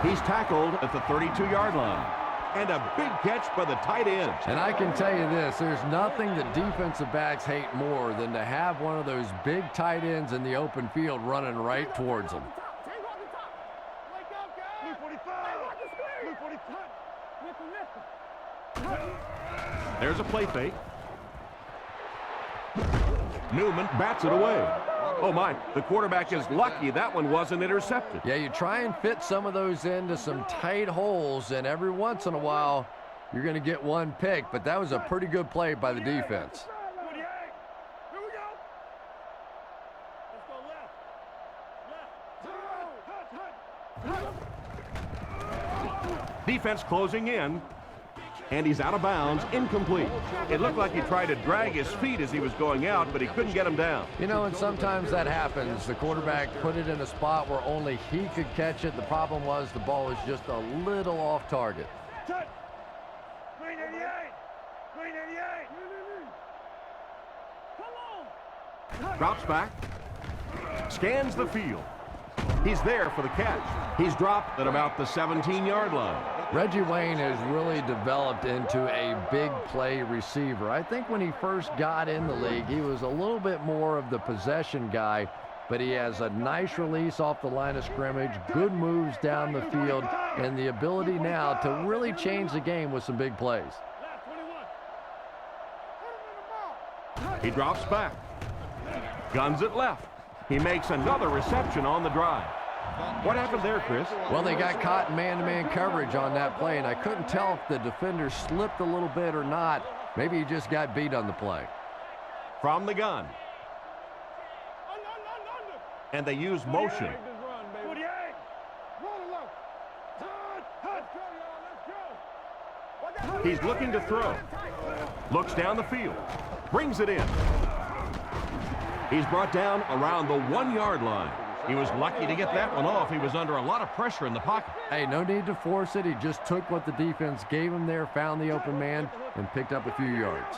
He's tackled at the 32-yard line. And a big catch by the tight end. And I can tell you this, there's nothing that defensive backs hate more than to have one of those big tight ends in the open field running right towards them. There's a play fake. Newman bats it away. Oh my, the quarterback is lucky that one wasn't intercepted. Yeah, you try and fit some of those into some tight holes, and every once in a while you're going to get one pick, but that was a pretty good play by the defense. Defense closing in. And he's out of bounds, incomplete. It looked like he tried to drag his feet as he was going out, but he couldn't get him down. You know, and sometimes that happens. The quarterback put it in a spot where only he could catch it. The problem was the ball was just a little off target. Drops back, scans the field. He's there for the catch. He's dropped at about the 17-yard line. Reggie Wayne has really developed into a big play receiver. I think when he first got in the league, he was a little bit more of the possession guy. but he has a nice release off the line of scrimmage, good moves down the field, and the ability now to really change the game with some big plays. He drops back. Guns it left. He makes another reception on the drive. What happened there, Chris? Well, they got caught in man-to-man coverage on that play, and I couldn't tell if the defender slipped a little bit or not. Maybe he just got beat on the play. From the gun. And they use motion. He's looking to throw. Looks down the field. Brings it in. He's brought down around the 1-yard line. He was lucky to get that one off. He was under a lot of pressure in the pocket. Hey, no need to force it. He just took what the defense gave him there, found the open man, and picked up a few yards.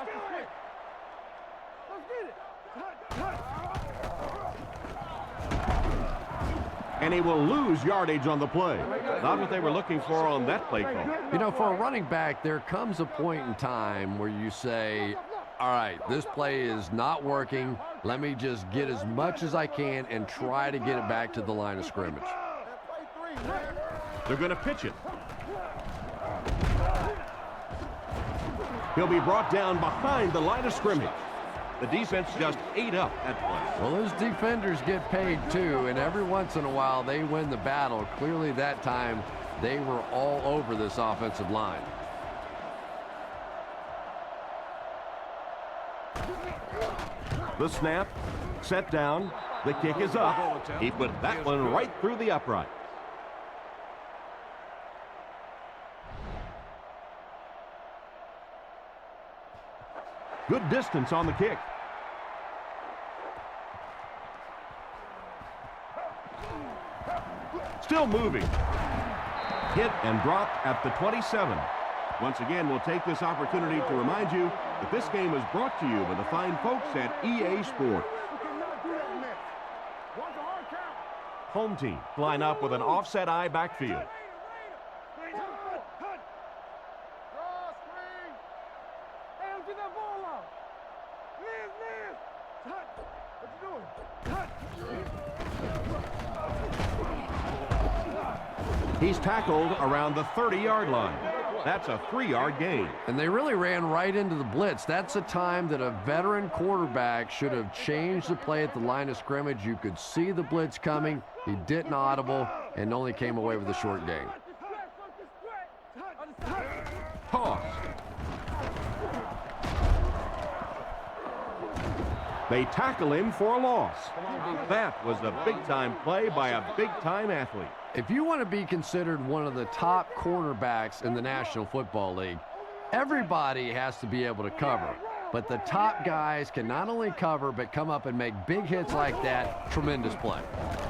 And he will lose yardage on the play. Not what they were looking for on that play call. You know, for a running back, there comes a point in time where you say, all right, this play is not working. Let me just get as much as I can and try to get it back to the line of scrimmage. They're going to pitch it. He'll be brought down behind the line of scrimmage. The defense just ate up that play. Well, those defenders get paid too, and every once in a while they win the battle. Clearly that time they were all over this offensive line. The snap, set down, the kick is up. He put that one right through the upright. Good distance on the kick. Still moving. Hit and dropped at the 27. Once again, we'll take this opportunity to remind you that this game is brought to you by the fine folks at EA Sports. Home team line up with an offset eye backfield. He's tackled around the 30-yard line. That's a 3-yard gain. And they really ran right into the blitz. That's a time that a veteran quarterback should have changed the play at the line of scrimmage. You could see the blitz coming. He didn't audible and only came away with a short gain. Toss. They tackle him for a loss. That was a big-time play by a big-time athlete. If you want to be considered one of the top cornerbacks in the National Football League, everybody has to be able to cover. But the top guys can not only cover, but come up and make big hits like that. Tremendous play.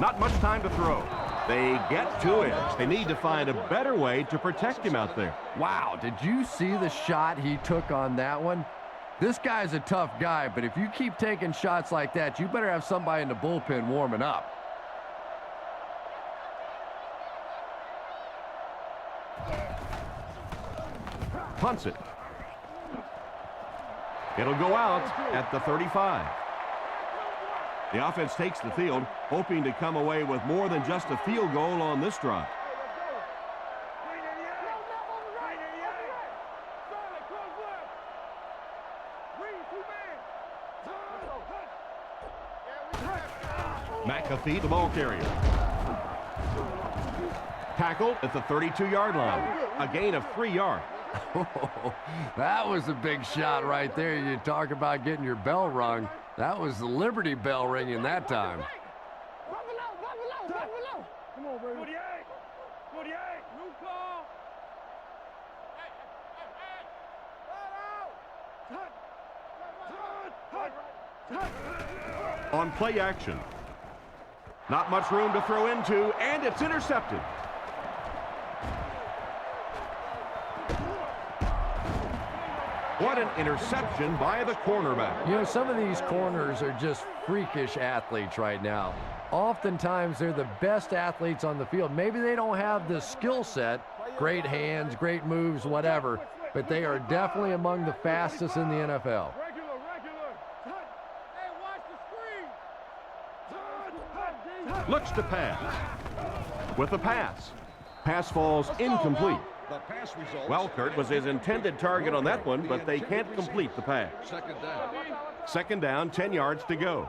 Not much time to throw. They get to it. They need to find a better way to protect him out there. Wow, did you see the shot he took on that one? This guy's a tough guy, but if you keep taking shots like that, you better have somebody in the bullpen warming up. Punts it. It'll go out at the 35. The offense takes the field, hoping to come away with more than just a field goal on this drive. McAfee, the ball carrier. Tackled at the 32-yard line. A gain of 3 yards. That was a big shot right there. You talk about getting your bell rung. That was the Liberty Bell ringing that time. Come on, baby. 48. 48. New call. On play action. Not much room to throw into, and it's intercepted. What an interception by the cornerback. You know, some of these corners are just freakish athletes right now. Oftentimes, they're the best athletes on the field. Maybe they don't have the skill set, great hands, great moves, whatever, but they are definitely among the fastest in the NFL. Regular. Hey, watch the screen. Looks to pass. With the pass. Pass falls incomplete. The pass results. Well, Kurt, was his intended target on that one, but they can't complete the pass. Second down. Second down, 10 yards to go.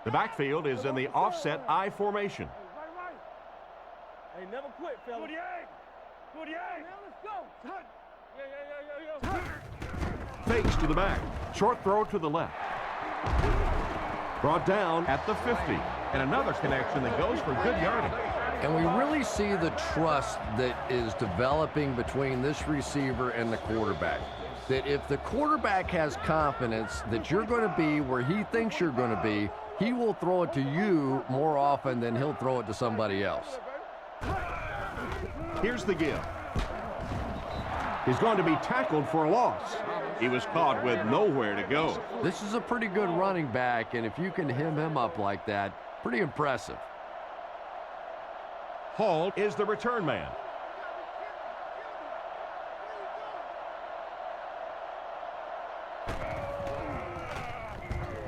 The backfield is in the offset I formation. Hey, never quit, fella. 48. 48. Now let's go. Fakes to the back. Short throw to the left. Brought down at the 50. And another connection that goes for good yardage. And we really see the trust that is developing between this receiver and the quarterback. That if the quarterback has confidence that you're going to be where he thinks you're going to be, he will throw it to you more often than he'll throw it to somebody else. Here's the give. He's going to be tackled for a loss. He was caught with nowhere to go. This is a pretty good running back, and if you can hem him up like that, pretty impressive. Hall is the return man.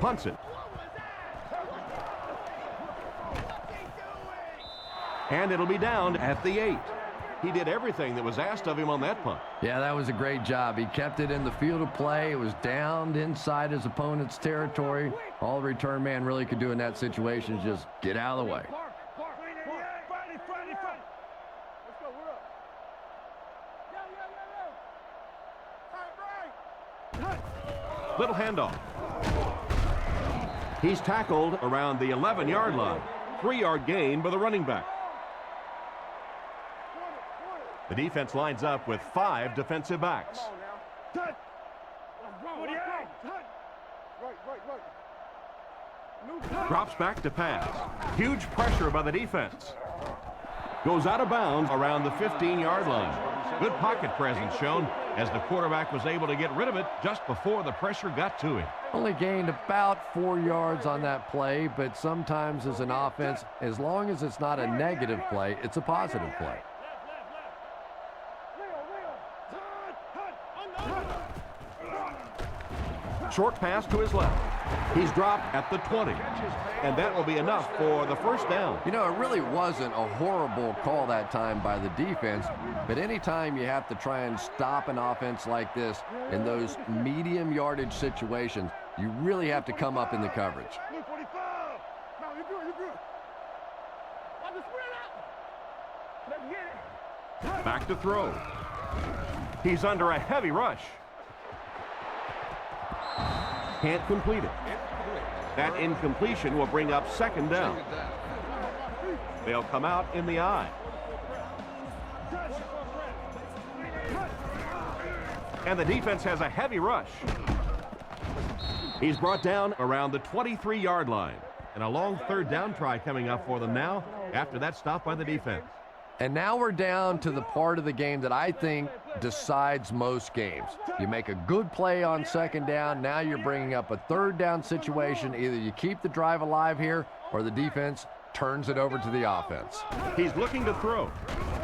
Punts it. And it'll be down at the 8. He did everything that was asked of him on that punt. Yeah, that was a great job. He kept it in the field of play. It was down inside his opponent's territory. All the return man really could do in that situation is just get out of the way. Little handoff. He's tackled around the 11-yard line. 3-yard gain by the running back. The defense lines up with 5 defensive backs. Drops back to pass. Huge pressure by the defense. Goes out of bounds around the 15-yard line. Good pocket presence shown as the quarterback was able to get rid of it just before the pressure got to him. Only gained about 4 yards on that play, but sometimes as an offense, as long as it's not a negative play, it's a positive play. Short pass to his left. He's dropped at the 20. And that will be enough for the first down. You know, it really wasn't a horrible call that time by the defense, but anytime you have to try and stop an offense like this in those medium yardage situations, you really have to come up in the coverage. Back to throw. He's under a heavy rush. Can't complete it. That incompletion will bring up second down. They'll come out in the eye. And the defense has a heavy rush. He's brought down around the 23-yard line. And a long third down try coming up for them now after that stop by the defense. And now we're down to the part of the game that I think decides most games. You make a good play on second down, now you're bringing up a third down situation. Either you keep the drive alive here or the defense turns it over to the offense. He's looking to throw.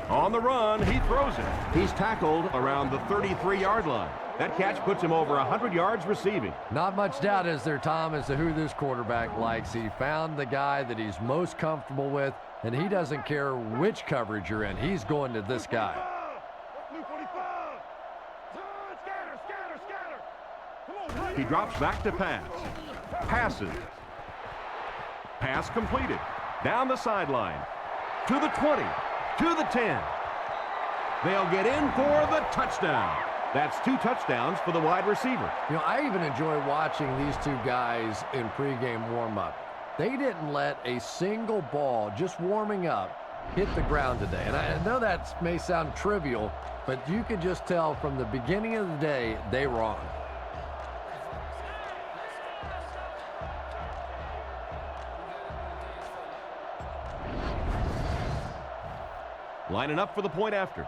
On the run, he throws it. He's tackled around the 33-yard line. That catch puts him over 100 yards receiving. Not much doubt, is there, Tom, as to who this quarterback likes. He found the guy that he's most comfortable with, and he doesn't care which coverage you're in. He's going to this guy. He drops back to pass. Passes. Pass completed. Down the sideline. To the 20. To the 10. They'll get in for the touchdown. That's 2 touchdowns for the wide receiver. You know, I even enjoy watching these two guys in pregame warm-up. They didn't let a single ball, just warming up, hit the ground today. And I know that may sound trivial, but you could just tell from the beginning of the day, they were on. Lining up for the point after.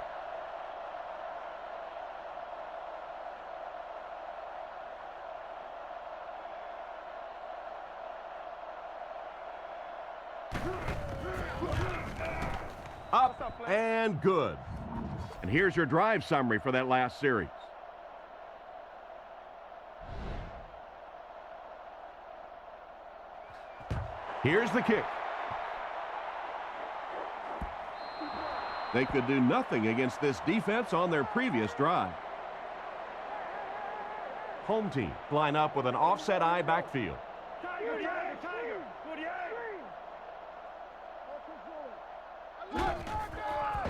Up and good. And here's your drive summary for that last series. Here's the kick. They could do nothing against this defense on their previous drive. Home team line up with an offset eye backfield.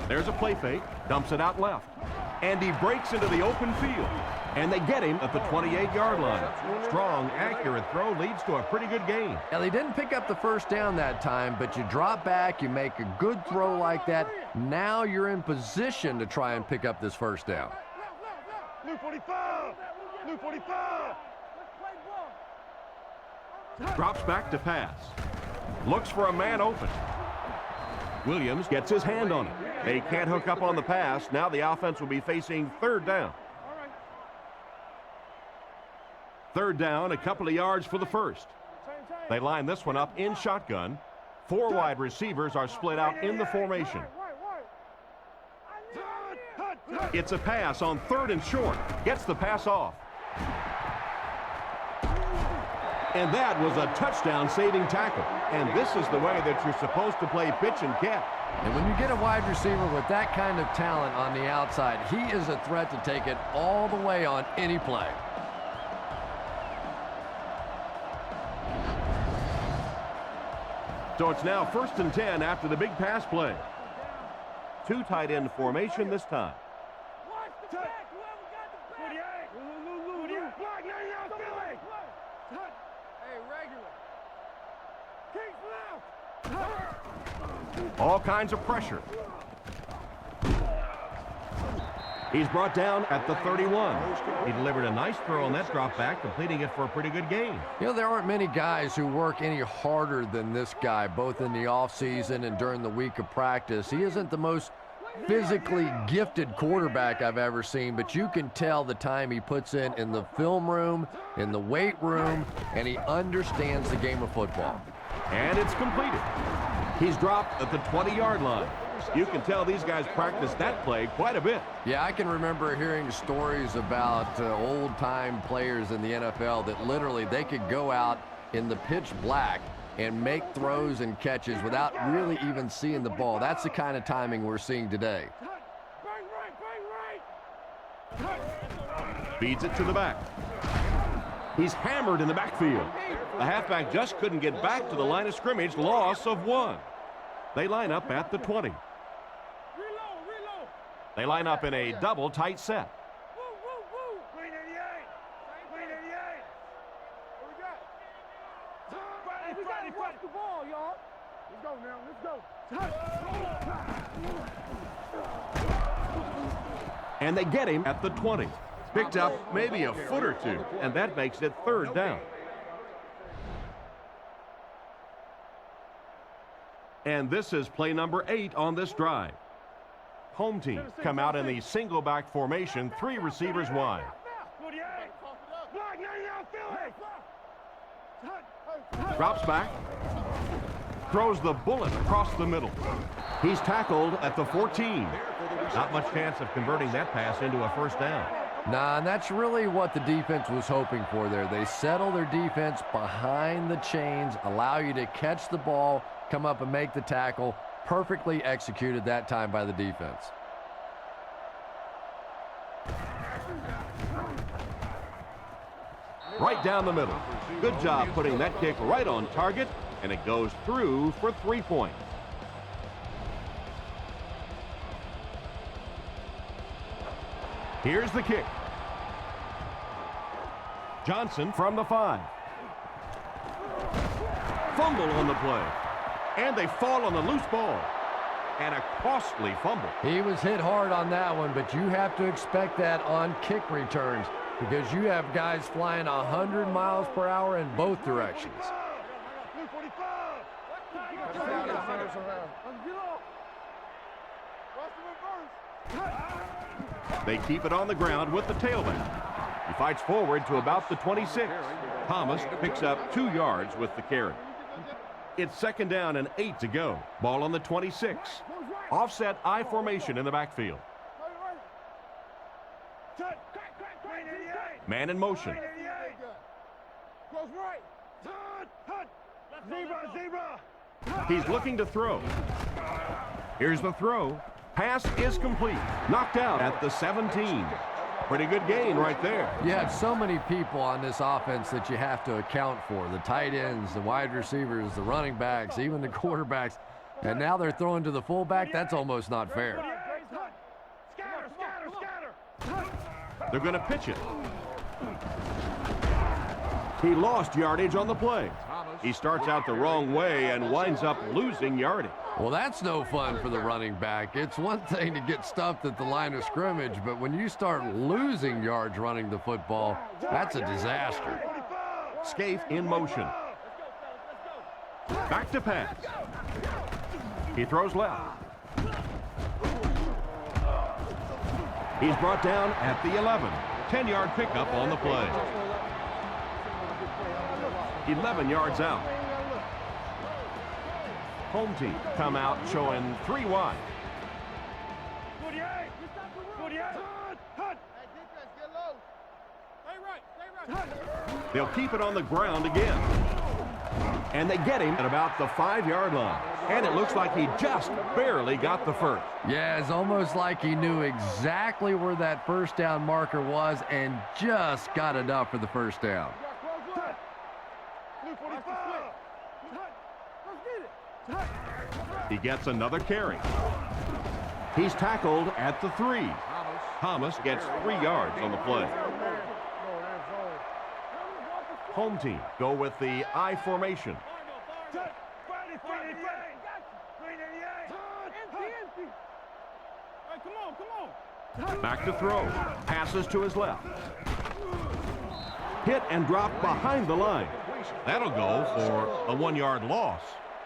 There's a play fake, dumps it out left, and he breaks into the open field. And they get him at the 28-yard line. Strong, accurate throw leads to a pretty good gain. Now, they didn't pick up the first down that time, but you drop back, you make a good throw like that. Now you're in position to try and pick up this first down. Blue 45! Blue 45! Drops back to pass. Looks for a man open. Williams gets his hand on it. They can't hook up on the pass. Now the offense will be facing third down. Third down, a couple of yards for the first. They line this one up in shotgun. 4 wide receivers are split out in the formation. It's a pass on 3rd and short. Gets the pass off. And that was a touchdown-saving tackle. And this is the way that you're supposed to play pitch and catch. And when you get a wide receiver with that kind of talent on the outside, he is a threat to take it all the way on any play. So it's now 1st and 10 after the big pass play. 2 tight end formation this time. Watch the back. Whoever got the back. Hey, regular. All kinds of pressure. He's brought down at the 31. He delivered a nice throw on that drop back, completing it for a pretty good gain. You know, there aren't many guys who work any harder than this guy, both in the offseason and during the week of practice. He isn't the most physically gifted quarterback I've ever seen, but you can tell the time he puts in the film room, in the weight room, and he understands the game of football. And it's completed. He's dropped at the 20-yard line. You can tell these guys practice that play quite a bit. Yeah, I can remember hearing stories about old-time players in the NFL that literally they could go out in the pitch black and make throws and catches without really even seeing the ball. That's the kind of timing we're seeing today. Feeds it to the back. He's hammered in the backfield. The halfback just couldn't get back to the line of scrimmage. Loss of 1. They line up at the 20. They line up in a double tight set. Green 88! Green 88! What we got? Hey, we got to watch the ball, y'all. Let's go now. Let's go. And they get him at the 20. Picked up maybe a foot or two, and that makes it 3rd down. And this is play number 8 on this drive. Home team come out in the single back formation, 3 receivers wide. Drops back. Throws the bullet across the middle. He's tackled at the 14. Not much chance of converting that pass into a first down. Nah, and that's really what the defense was hoping for there. They settle their defense behind the chains, allow you to catch the ball, come up and make the tackle. Perfectly executed that time by the defense. Right down the middle. Good job putting that kick right on target, and it goes through for 3 points. Here's the kick. Johnson from the 5. Fumble on the play. And they fall on the loose ball. And a costly fumble. He was hit hard on that one, but you have to expect that on kick returns because you have guys flying 100 miles per hour in both directions. They keep it on the ground with the tailback. He fights forward to about the 26. Thomas picks up 2 yards with the carry. It's 2nd down and 8 to go. Ball on the 26. Offset I formation in the backfield. Man in motion. He's looking to throw. Here's the throw. Pass is complete. Knocked out at the 17. Pretty good gain right there. You have so many people on this offense that you have to account for. The tight ends, the wide receivers, the running backs, even the quarterbacks. And now they're throwing to the fullback. That's almost not fair. They're going to pitch it. He lost yardage on the play. He starts out the wrong way and winds up losing yardage. Well, that's no fun for the running back. It's one thing to get stuffed at the line of scrimmage, but when you start losing yards running the football, that's a disaster. Scaife in motion. Back to pass. He throws left. He's brought down at the 11. 10-yard pickup on the play. 11 yards out. Home team come out showing 3 wide. They'll keep it on the ground again. And they get him at about the 5-yard line. And it looks like he just barely got the first. Yeah, it's almost like he knew exactly where that first down marker was and just got enough for the first down. He gets another carry. He's tackled at the 3. Thomas gets 3 yards on the play. Home team go with the I formation. Back to throw. Passes to his left. Hit and drop behind the line. That'll go for a 1-yard loss.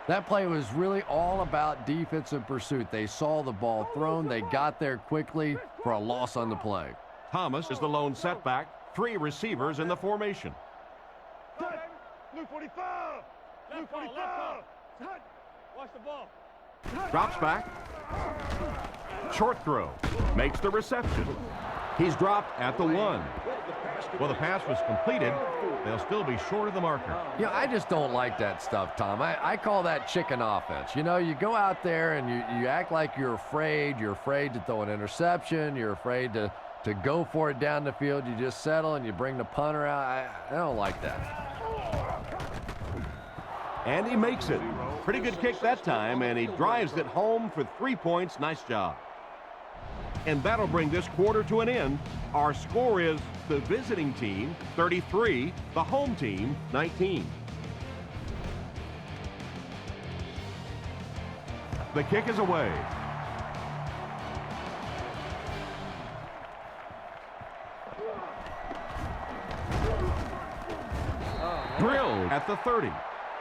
That play was really all about defensive pursuit. They saw the ball thrown. They got there quickly for a loss on the play. Thomas is the lone setback. 3 receivers in the formation. Watch the ball. Drops back. Short throw. Makes the reception. He's dropped at the 1. Well, the pass was completed. They'll still be short of the marker. Yeah, I just don't like that stuff, Tom. I call that chicken offense. You know, you go out there and you act like you're afraid. You're afraid to throw an interception. You're afraid to go for it down the field. You just settle and you bring the punter out. I don't like that. And he makes it. Pretty good kick that time, and he drives it home for 3 points. Nice job. And that'll bring this quarter to an end. Our score is the visiting team 33, the home team 19. The kick is away. Drilled at the 30.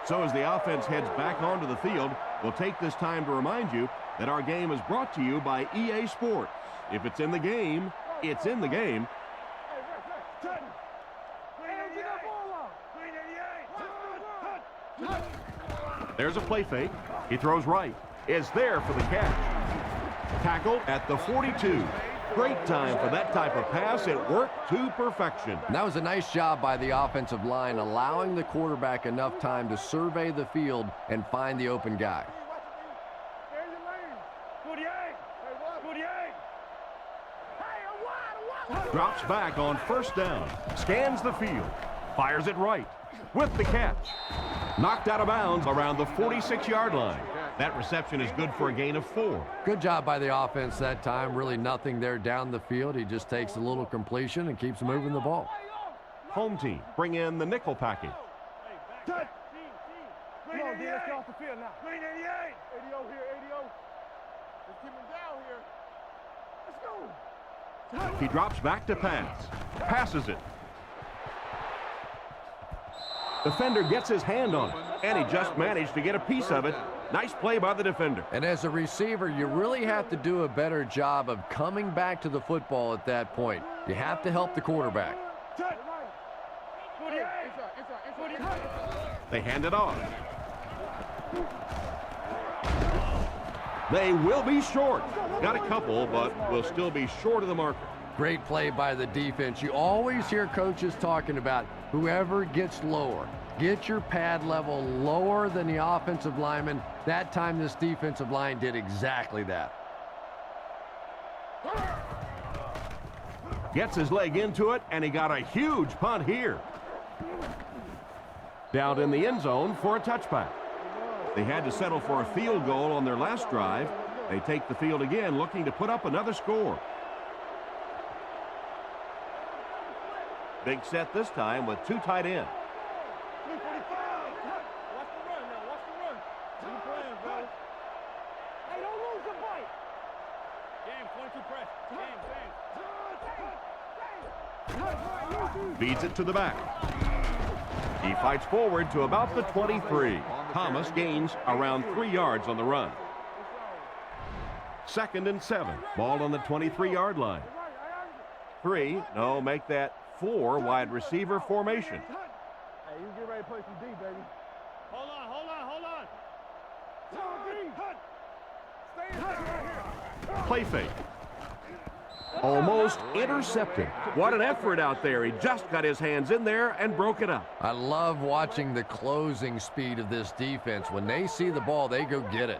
So as the offense heads back onto the field, we'll take this time to remind you that our game is brought to you by EA Sports. If it's in the game, it's in the game. There's a play fake. He throws right. Is there for the catch. Tackled at the 42. Great time for that type of pass. It worked to perfection. And that was a nice job by the offensive line, allowing the quarterback enough time to survey the field and find the open guy. Drops back on first down. Scans the field. Fires it right. With the catch. Knocked out of bounds around the 46-yard line. That reception is good for a gain of 4. Good job by the offense that time. Really nothing there down the field. He just takes a little completion and keeps moving the ball. Home team bring in the nickel package. Come on, D, let's get off the field now. Green 88. ADO here, ADO. Let's keep him down here. Let's go. He drops back to pass. Passes it. Defender gets his hand on it, and he just managed to get a piece of it. Nice play by the defender. And as a receiver, you really have to do a better job of coming back to the football at that point. You have to help the quarterback. They hand it off. They will be short. Got a couple, but will still be short of the marker. Great play by the defense. You always hear coaches talking about whoever gets lower. Get your pad level lower than the offensive lineman. That time this defensive line did exactly that. Gets his leg into it, and he got a huge punt here. Down in the end zone for a touchback. They had to settle for a field goal on their last drive. They take the field again, looking to put up another score. Big set this time with two tight ends. Watch the run now. Watch the run. Keep playing, bro. Hey, don't lose the bite. Game, 22 press. Game. Feeds it to the back. He fights forward to about the 23. Thomas gains around 3 yards on the run. 2nd and 7. Ball on the 23-yard line. 3. No, make that 4 wide receiver formation. Hey, you get ready to play some D, baby. Hold on. Stay right here. Play fake. Almost intercepted. What an effort out there. He just got his hands in there and broke it up. I love watching the closing speed of this defense. When they see the ball, they go get it.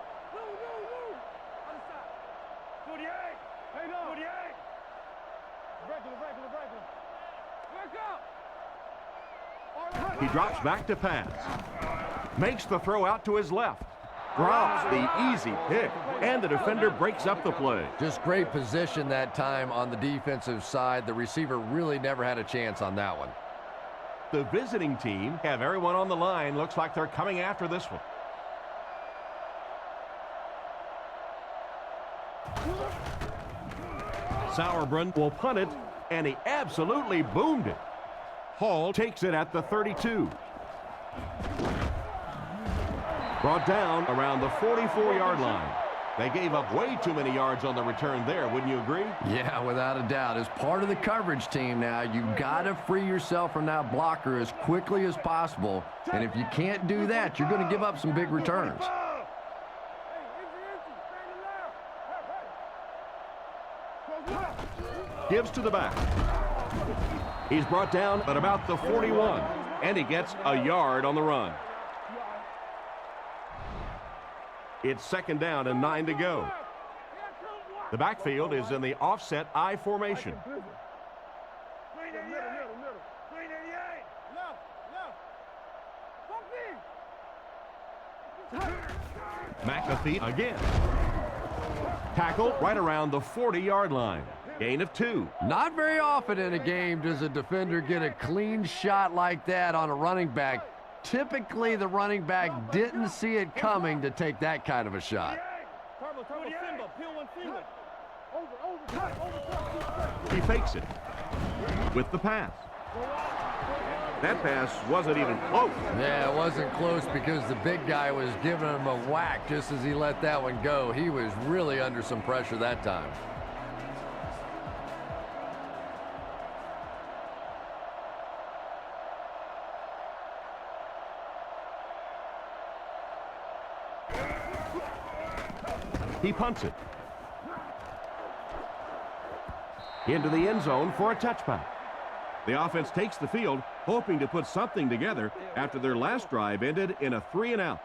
He drops back to pass. Makes the throw out to his left. Drops the easy pick, and the defender breaks up the play. Just great position that time on the defensive side. The receiver really never had a chance on that one. The visiting team have everyone on the line. Looks like they're coming after this one. Sauerbrunn will punt it, and he absolutely boomed it. Hall takes it at the 32. Brought down around the 44-yard line. They gave up way too many yards on the return there, wouldn't you agree? Yeah, without a doubt. As part of the coverage team now, you've got to free yourself from that blocker as quickly as possible. And if you can't do that, you're going to give up some big returns. Gives to the back. He's brought down at about the 41, and he gets a yard on the run. It's 2nd down and 9 to go. The backfield is in the offset I formation. McAfee again. Tackle right around the 40-yard line. Gain of 2. Not very often in a game does a defender get a clean shot like that on a running back. Typically, the running back didn't see it coming to take that kind of a shot. He fakes it with the pass. That pass wasn't even close. Yeah, it wasn't close because the big guy was giving him a whack just as he let that one go. He was really under some pressure that time. He punts it into the end zone for a touchback. The offense takes the field, hoping to put something together after their last drive ended in a 3-and-out.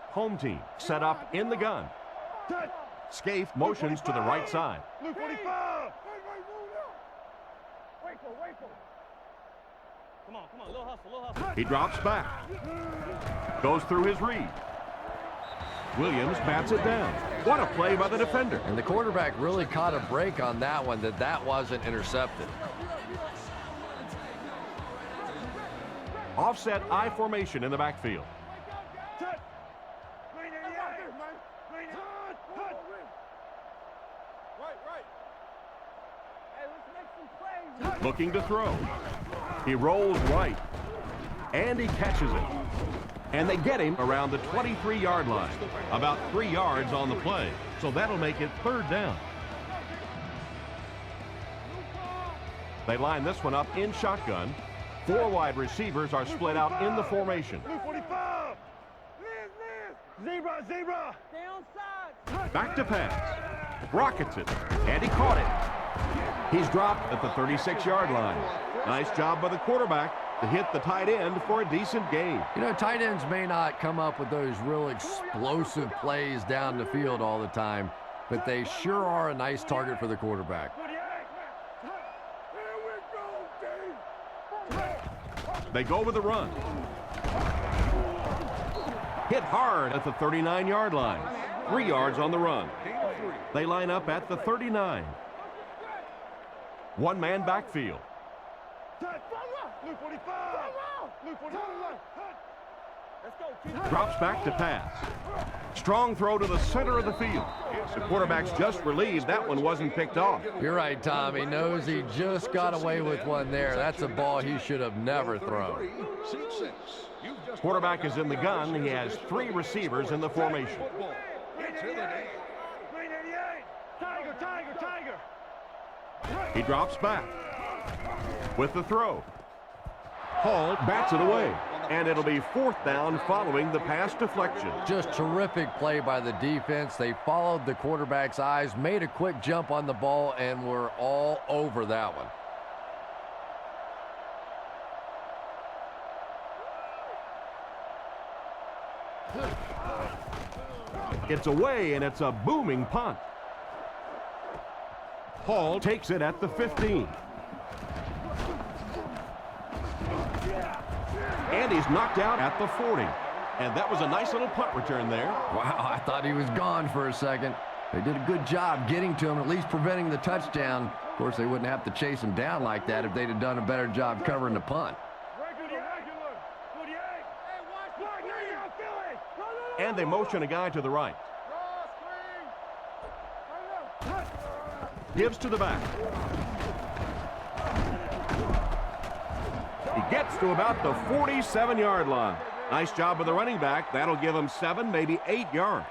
Home team set up in the gun. Scaife motions to the right side. He drops back. Goes through his read. Williams bats it down. What a play by the defender. And the quarterback really caught a break on that one, that wasn't intercepted. Offset I formation in the backfield. Looking to throw. He rolls right. And he catches it. And they get him around the 23-yard line. About 3 yards on the play. So that'll make it 3rd down. They line this one up in shotgun. 4 wide receivers are split out in the formation. Zebra. Back to pass. Rockets it. And he caught it. He's dropped at the 36-yard line. Nice job by the quarterback to hit the tight end for a decent gain. You know, tight ends may not come up with those real explosive plays down the field all the time, but they sure are a nice target for the quarterback. They go with the run. Hit hard at the 39-yard line. 3 yards on the run. They line up at the 39. One-man backfield. Drops back to pass. Strong throw to the center of the field. The quarterback's just relieved that one wasn't picked off. You're right, Tom. He knows he just got away with one there. That's a ball he should have never thrown. Quarterback is in the gun. He has 3 receivers in the formation. He drops back with the throw. Hall bats it away, and it'll be 4th down following the pass deflection. Just terrific play by the defense. They followed the quarterback's eyes, made a quick jump on the ball, and were all over that one. It's away, and it's a booming punt. Hall takes it at the 15. And he's knocked out at the 40. And that was a nice little punt return there. Wow, I thought he was gone for a second. They did a good job getting to him, at least preventing the touchdown. Of course, they wouldn't have to chase him down like that if they'd have done a better job covering the punt. And they motion a guy to the right. Gives to the back. He gets to about the 47-yard line. Nice job with the running back. That'll give him 7, maybe 8 yards.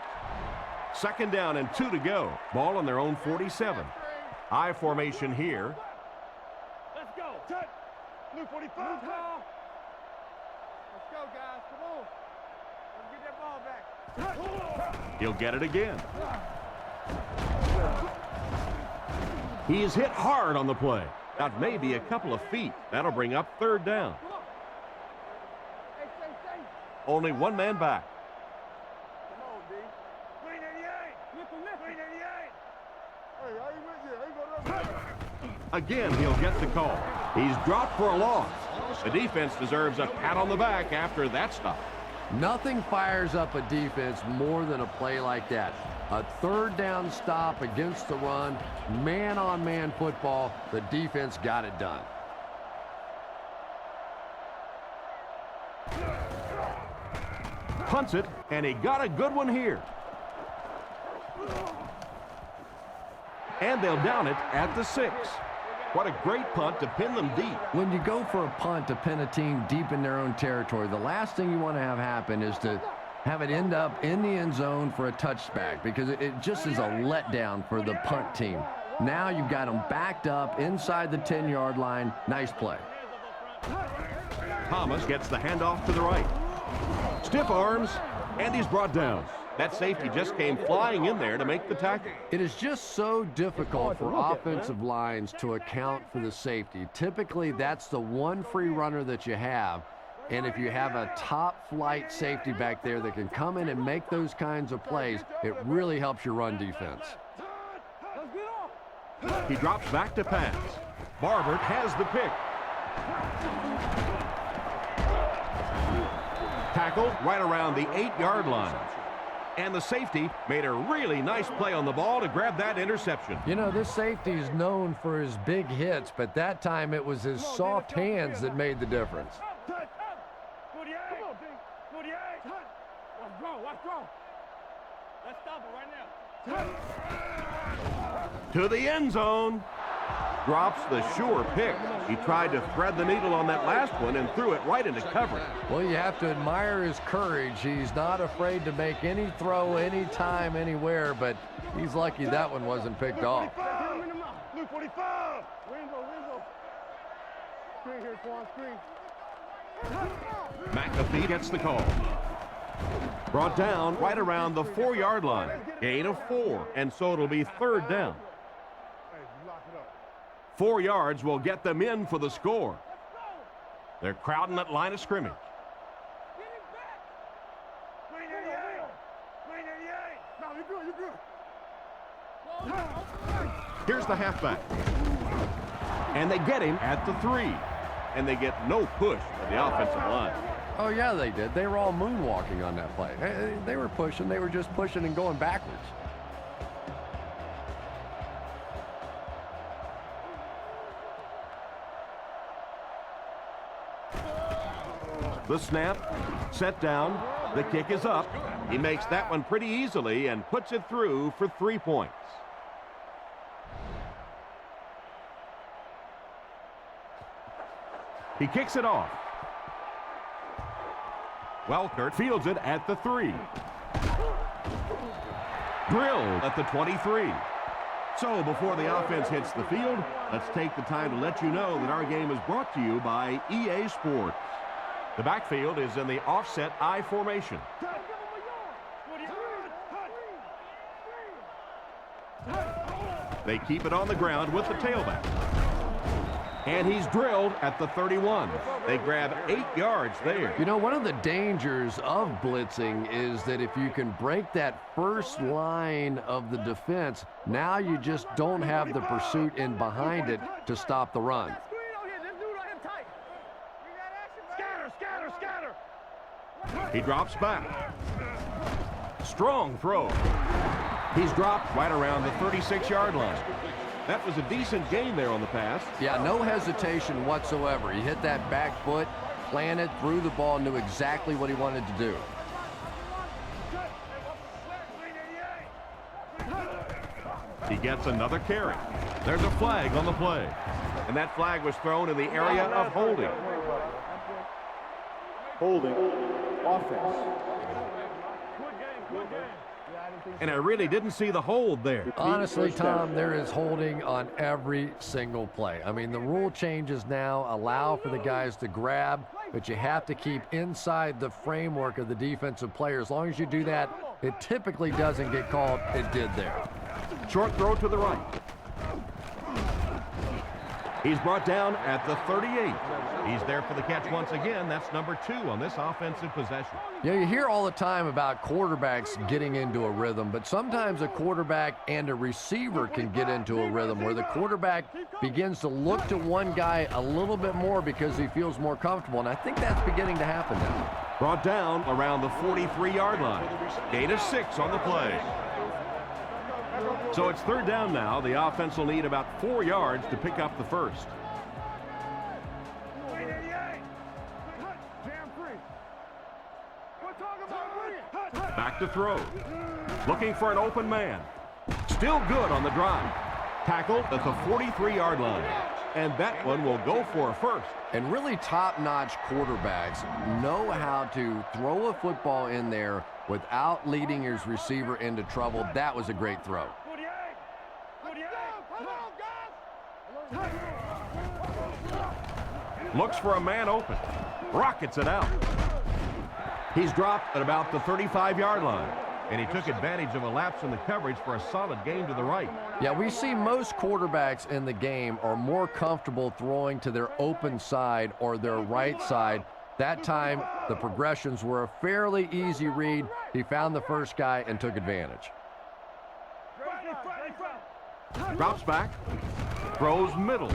2nd down and 2 to go. Ball on their own 47. I formation here. Let's go. Touch. Blue 45. Let's go, guys. Come on. Let's get that ball back. He'll get it again. He's hit hard on the play. That may be a couple of feet. That'll bring up 3rd down. Only one man back. Come on, D. 388. Again, he'll get the call. He's dropped for a loss. The defense deserves a pat on the back after that stop. Nothing fires up a defense more than a play like that. A 3rd down stop against the run, man-on-man football. The defense got it done. Punts it, and he got a good one here. And they'll down it at the 6. What a great punt to pin them deep. When you go for a punt to pin a team deep in their own territory, the last thing you want to have happen is to have it end up in the end zone for a touchback, because it just is a letdown for the punt team. Now you've got them backed up inside the 10-yard line. Nice play. Thomas gets the handoff to the right. Stiff arms, and he's brought down. That safety just came flying in there to make the tackle. It is just so difficult for offensive lines to account for the safety. Typically, that's the one free runner that you have. And if you have a top-flight safety back there that can come in and make those kinds of plays, it really helps your run defense. He drops back to pass. Barbert has the pick. Tackled right around the 8-yard line. And the safety made a really nice play on the ball to grab that interception. You know, this safety is known for his big hits, but that time it was his soft hands that made the difference. Let's stop it right now. To the end zone. Drops the sure pick. He tried to thread the needle on that last one and threw it right into coverage. Well, you have to admire his courage. He's not afraid to make any throw, anytime, anywhere, but he's lucky that one wasn't picked off. Blue 45. Ringo. Screen here, Quan, screen. McAfee gets the call. Brought down right around the 4-yard line. Gain of 4, and so it'll be 3rd down. 4 yards will get them in for the score. They're crowding that line of scrimmage. No, you're good, you're good. Here's the halfback. And they get him at the 3. And they get no push from the offensive line. Oh, yeah, they did. They were all moonwalking on that play. They were pushing. They were just pushing and going backwards. The snap, set down, the kick is up. He makes that one pretty easily and puts it through for 3 points. He kicks it off. Welkert fields it at the 3. Drilled at the 23. So before the offense hits the field, let's take the time to let you know that our game is brought to you by EA Sports. The backfield is in the offset I formation. They keep it on the ground with the tailback. And he's drilled at the 31. They grab 8 yards there. You know, one of the dangers of blitzing is that if you can break that first line of the defense, now you just don't have the pursuit in behind it to stop the run. He drops back. Strong throw. He's dropped right around the 36-yard line. That was a decent gain there on the pass. Yeah, no hesitation whatsoever. He hit that back foot, planted, threw the ball, knew exactly what he wanted to do. He gets another carry. There's a flag on the play. And that flag was thrown in the area of holding. Holding. Offense. And I really didn't see the hold there. Honestly, Tom, there is holding on every single play. I mean, the rule changes now allow for the guys to grab, but you have to keep inside the framework of the defensive player. As long as you do that, it typically doesn't get called. It did there. Short throw to the right. He's brought down at the 38. He's there for the catch once again. That's number 2 on this offensive possession. Yeah, you hear all the time about quarterbacks getting into a rhythm, but sometimes a quarterback and a receiver can get into a rhythm where the quarterback begins to look to one guy a little bit more because he feels more comfortable, and I think that's beginning to happen now. Brought down around the 43-yard line. Gain of 6 on the play. So it's 3rd down now. The offense will need about 4 yards to pick up the first. Back to throw. Looking for an open man. Still good on the drive. Tackled at the 43-yard line. And that one will go for a first. And really top-notch quarterbacks know how to throw a football in there without leading his receiver into trouble. That was a great throw. Looks for a man open. Rockets it out. He's dropped at about the 35-yard line. And he took advantage of a lapse in the coverage for a solid gain to the right. Yeah, we see most quarterbacks in the game are more comfortable throwing to their open side or their right side. That time, the progressions were a fairly easy read. He found the first guy and took advantage. Drops back. Throws middle.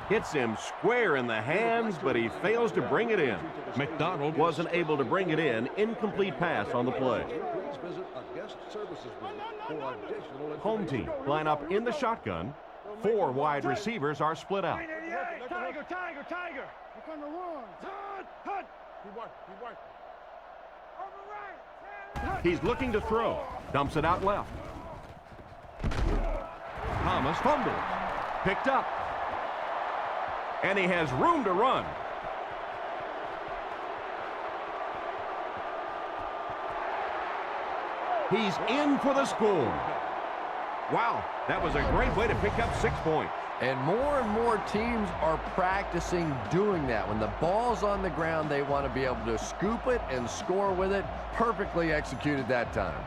Hits him square in the hands, but he fails to bring it in. McDonald wasn't able to bring it in. Incomplete pass on the play. Home team line up in the shotgun. 4 wide receivers are split out. Tiger, tiger, tiger. We're gonna run. He's looking to throw. Dumps it out left. Thomas fumbles. Picked up. And he has room to run. He's in for the score. Wow, that was a great way to pick up 6 points. And more teams are practicing doing that. When the ball's on the ground, they want to be able to scoop it and score with it. Perfectly executed that time.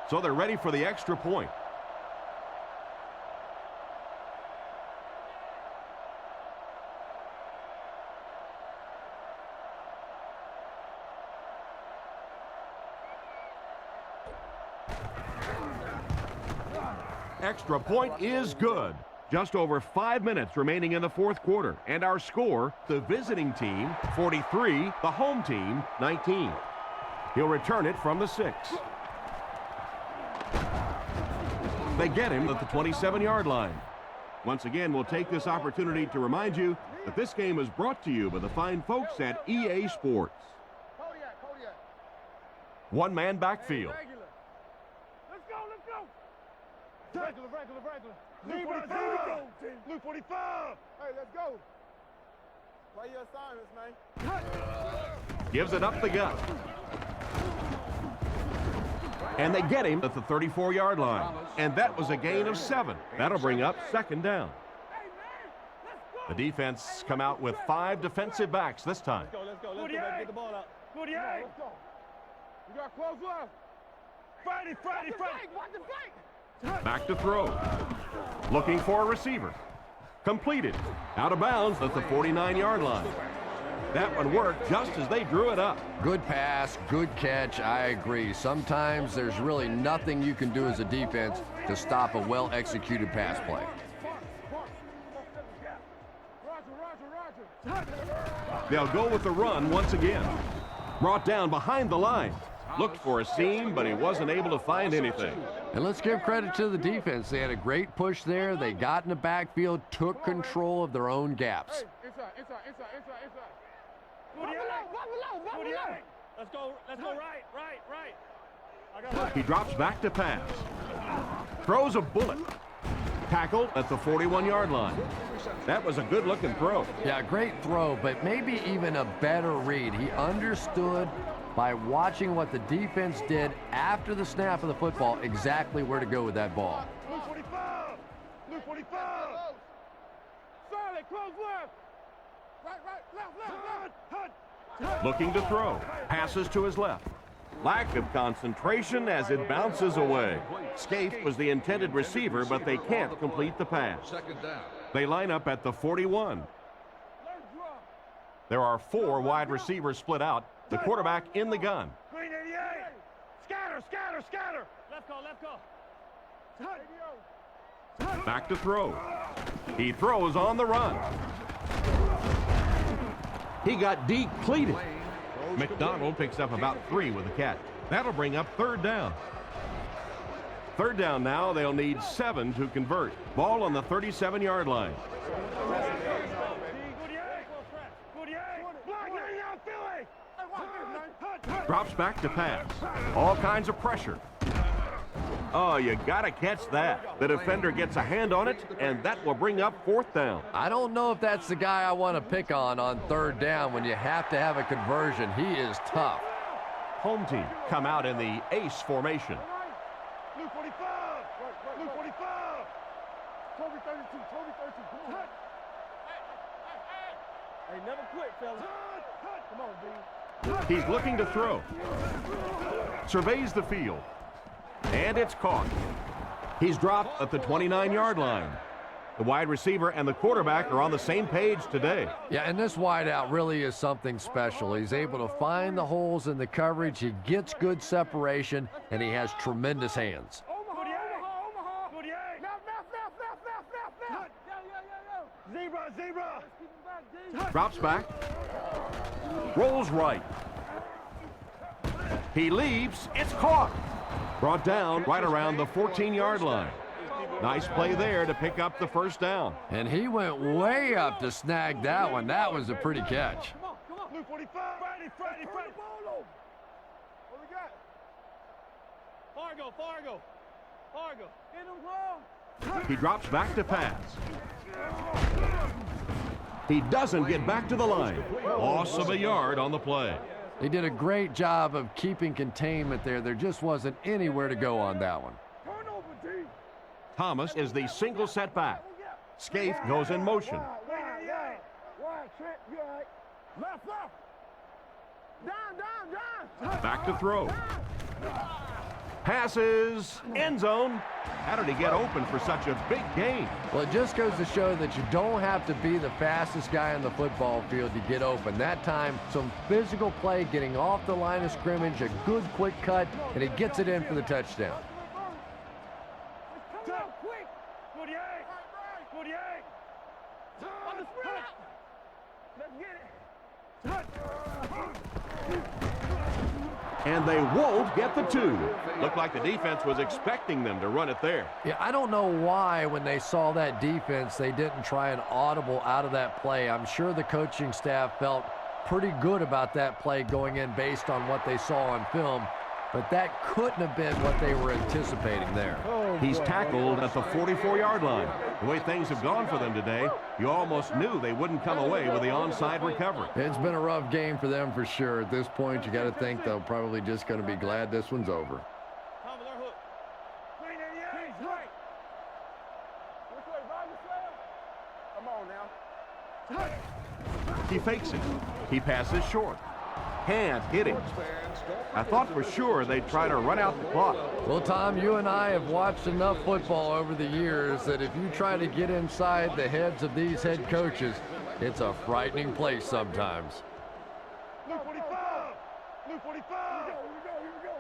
So they're ready for the extra point. Extra point is good. Just over 5 minutes remaining in the fourth quarter. And our score, the visiting team, 43, the home team, 19. He'll return it from the 6. They get him at the 27-yard line. Once again, we'll take this opportunity to remind you that this game is brought to you by the fine folks at EA Sports. One-man backfield. Let's go, let's go. Regular. Blue 45. Hey, let's go. Play your assignments, man. Gives it up the gut. And they get him at the 34-yard line. And that was a gain of 7. That'll bring up second down. The defense come out with 5 defensive backs this time. Let's go. Get the ball out. 48. Let's go. You got close left. Friday. Watch the flank. Back to throw. Looking for a receiver. Completed. Out of bounds at the 49-yard line. That one worked just as they drew it up. Good pass, good catch, I agree. Sometimes there's really nothing you can do as a defense to stop a well-executed pass play. They'll go with the run once again. Brought down behind the line. Looked for a seam, but he wasn't able to find anything. And let's give credit to the defense. They had a great push there. They got in the backfield, took control of their own gaps. Inside. Let's go right. He drops back to pass. Throws a bullet. Tackled at the 41-yard line. That was a good-looking throw. Yeah, great throw, but maybe even a better read. He understood by watching what the defense did after the snap of the football exactly where to go with that ball. Blue 45. Solid, close left. Right, left. Looking to throw. Passes to his left. Lack of concentration as it bounces away. Scaife was the intended receiver, but they can't complete the pass. They line up at the 41. There are 4 wide receivers split out. The quarterback in the gun. Green 88. Scatter. Left go. Back to throw. He throws on the run. He got depleted. McDonald picks up about 3 with the catch. That'll bring up third down. Third down now. They'll need 7 to convert. Ball on the 37-yard line. Drops back to pass. All kinds of pressure. Oh, you gotta catch that. The defender gets a hand on it, and that will bring up fourth down. I don't know if that's the guy I want to pick on third down when you have to have a conversion. He is tough. Home team come out in the ace formation. Blue 45. Toby 32. Come on. Hey, never quit, fellas. Come on, B. He's looking to throw. Surveys the field. And it's caught. He's dropped at the 29-yard line. The wide receiver and the quarterback are on the same page today. Yeah, and this wideout really is something special. He's able to find the holes in the coverage. He gets good separation, and he has tremendous hands. Omaha. Left. Zebra. Drops back. Rolls right. He leaps. It's caught. Brought down right around the 14-yard line. Nice play there to pick up the first down. And he went way up to snag that one. That was a pretty catch. Come on. Blue 45. Friday. What we got? Fargo. Get him close. He drops back to pass. He doesn't get back to the line. Loss of a yard on the play. They did a great job of keeping containment there. There just wasn't anywhere to go on that one. Thomas is the single setback. Scaife goes in motion. Left. Down. Back to throw. Passes, end zone. How did he get open for such a big gain? Well, it just goes to show that you don't have to be the fastest guy on the football field to get open. That time, some physical play, getting off the line of scrimmage, a good quick cut, and he gets it in for the touchdown. Come out quick. 48. 48. On the sprint. Let's get it. And they won't get the 2. Looked like the defense was expecting them to run it there. Yeah, I don't know why when they saw that defense, they didn't try an audible out of that play. I'm sure the coaching staff felt pretty good about that play going in based on what they saw on film, but that couldn't have been what they were anticipating there. He's tackled at the 44-yard line. The way things have gone for them today, you almost knew they wouldn't come away with the onside recovery. It's been a rough game for them for sure. At this point, you got to think they're probably just going to be glad this one's over. Tom with our hook. 388. Right. Which way? Right this way? Come on now. He fakes it. He passes short. Can't hit him. I thought for sure they'd try to run out the clock. Well, Tom, you and I have watched enough football over the years that if you try to get inside the heads of these head coaches, it's a frightening place sometimes. Blue 45. Blue 45. Here we go. Here we go.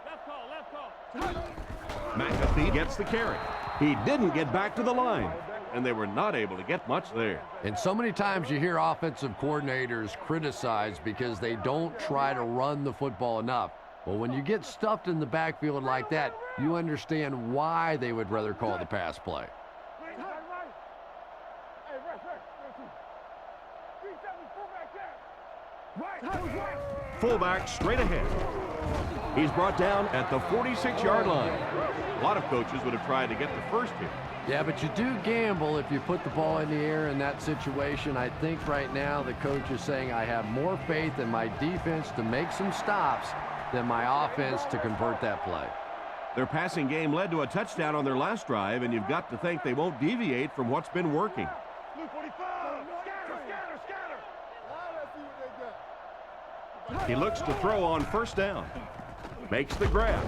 Left call. McAfee gets the carry. He didn't get back to the line, and they were not able to get much there. And so many times you hear offensive coordinators criticized because they don't try to run the football enough. Well, when you get stuffed in the backfield like that, you understand why they would rather call the pass play. Fullback straight ahead. He's brought down at the 46-yard line. A lot of coaches would have tried to get the first here. Yeah, but you do gamble if you put the ball in the air in that situation. I think right now the coach is saying I have more faith in my defense to make some stops than my offense to convert that play. Their passing game led to a touchdown on their last drive, and you've got to think they won't deviate from what's been working. Blue 45. Scatter. He looks to throw on first down. Makes the grab.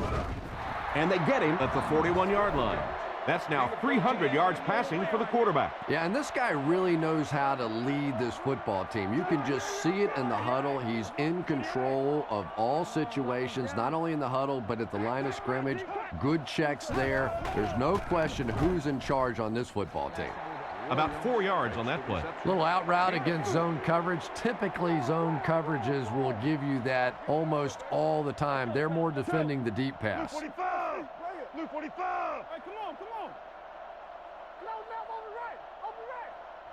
And they get him at the 41-yard line. That's now 300 yards passing for the quarterback. Yeah, and this guy really knows how to lead this football team. You can just see it in the huddle. He's in control of all situations, not only in the huddle, but at the line of scrimmage. Good checks there. There's no question who's in charge on this football team. About 4 yards on that play. Little out route against zone coverage. Typically, zone coverages will give you that almost all the time. They're more defending the deep pass. Blue 45. Blue 45. Hey, come on.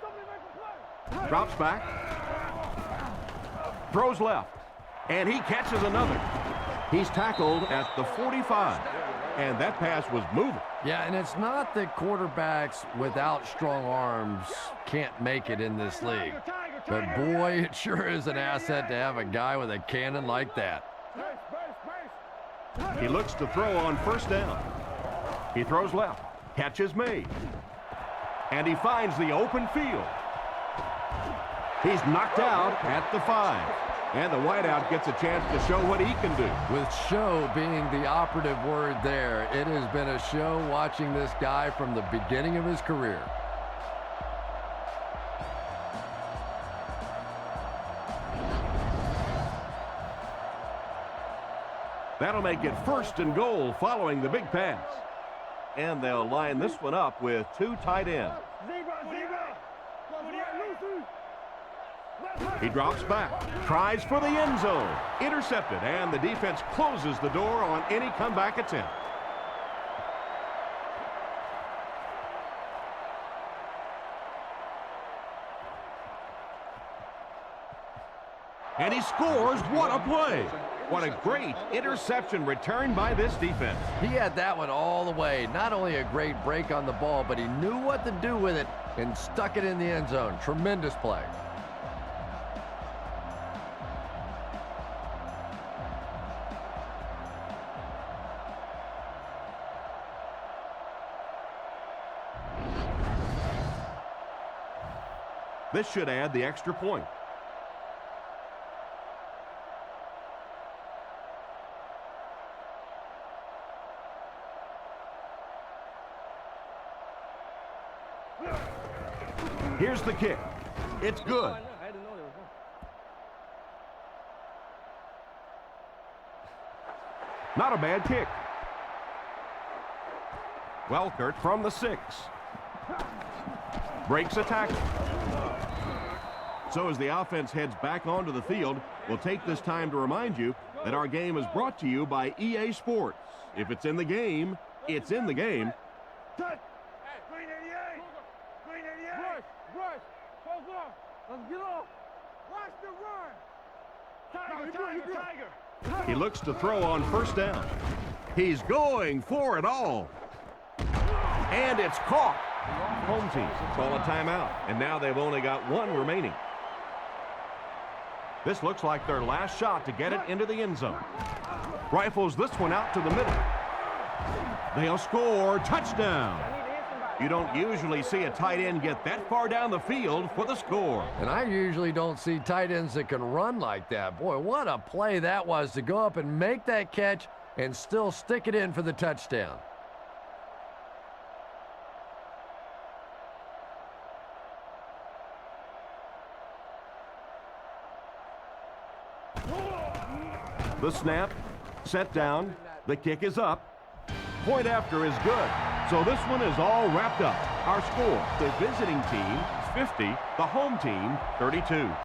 Somebody make a play. Drops back. Throws left. And he catches another. He's tackled at the 45. And that pass was moving. Yeah, and it's not that quarterbacks without strong arms can't make it in this league. But boy, it sure is an asset to have a guy with a cannon like that. He looks to throw on first down. He throws left. Catch is made. And he finds the open field. He's knocked out at the 5. And the wideout gets a chance to show what he can do. With show being the operative word there, it has been a show watching this guy from the beginning of his career. That'll make it 1st and goal following the big pass. And they'll line this one up with 2 tight ends. He drops back, tries for the end zone, intercepted, and the defense closes the door on any comeback attempt. And he scores. What a play. What a great interception return by this defense. He had that one all the way. Not only a great break on the ball, but he knew what to do with it and stuck it in the end zone. Tremendous play. This should add the extra point. Here's the kick. It's good. I didn't know there was one. Not a bad kick. Welkert from the 6. Breaks a tackle. So as the offense heads back onto the field, we'll take this time to remind you that our game is brought to you by EA Sports. If it's in the game, it's in the game. Touch. Green 88. Green 88. Rush. Hold on. Let's get off. Watch the run. Tiger. He looks to throw on first down. He's going for it all. And it's caught. Home team call a timeout. And now they've only got one remaining. This looks like their last shot to get it into the end zone. Rifles this one out to the middle. They'll score. Touchdown. You don't usually see a tight end get that far down the field for the score. And I usually don't see tight ends that can run like that. Boy, what a play that was to go up and make that catch and still stick it in for the touchdown. The snap, set down, the kick is up. Point after is good. So this one is all wrapped up. Our score, the visiting team 50, the home team 32.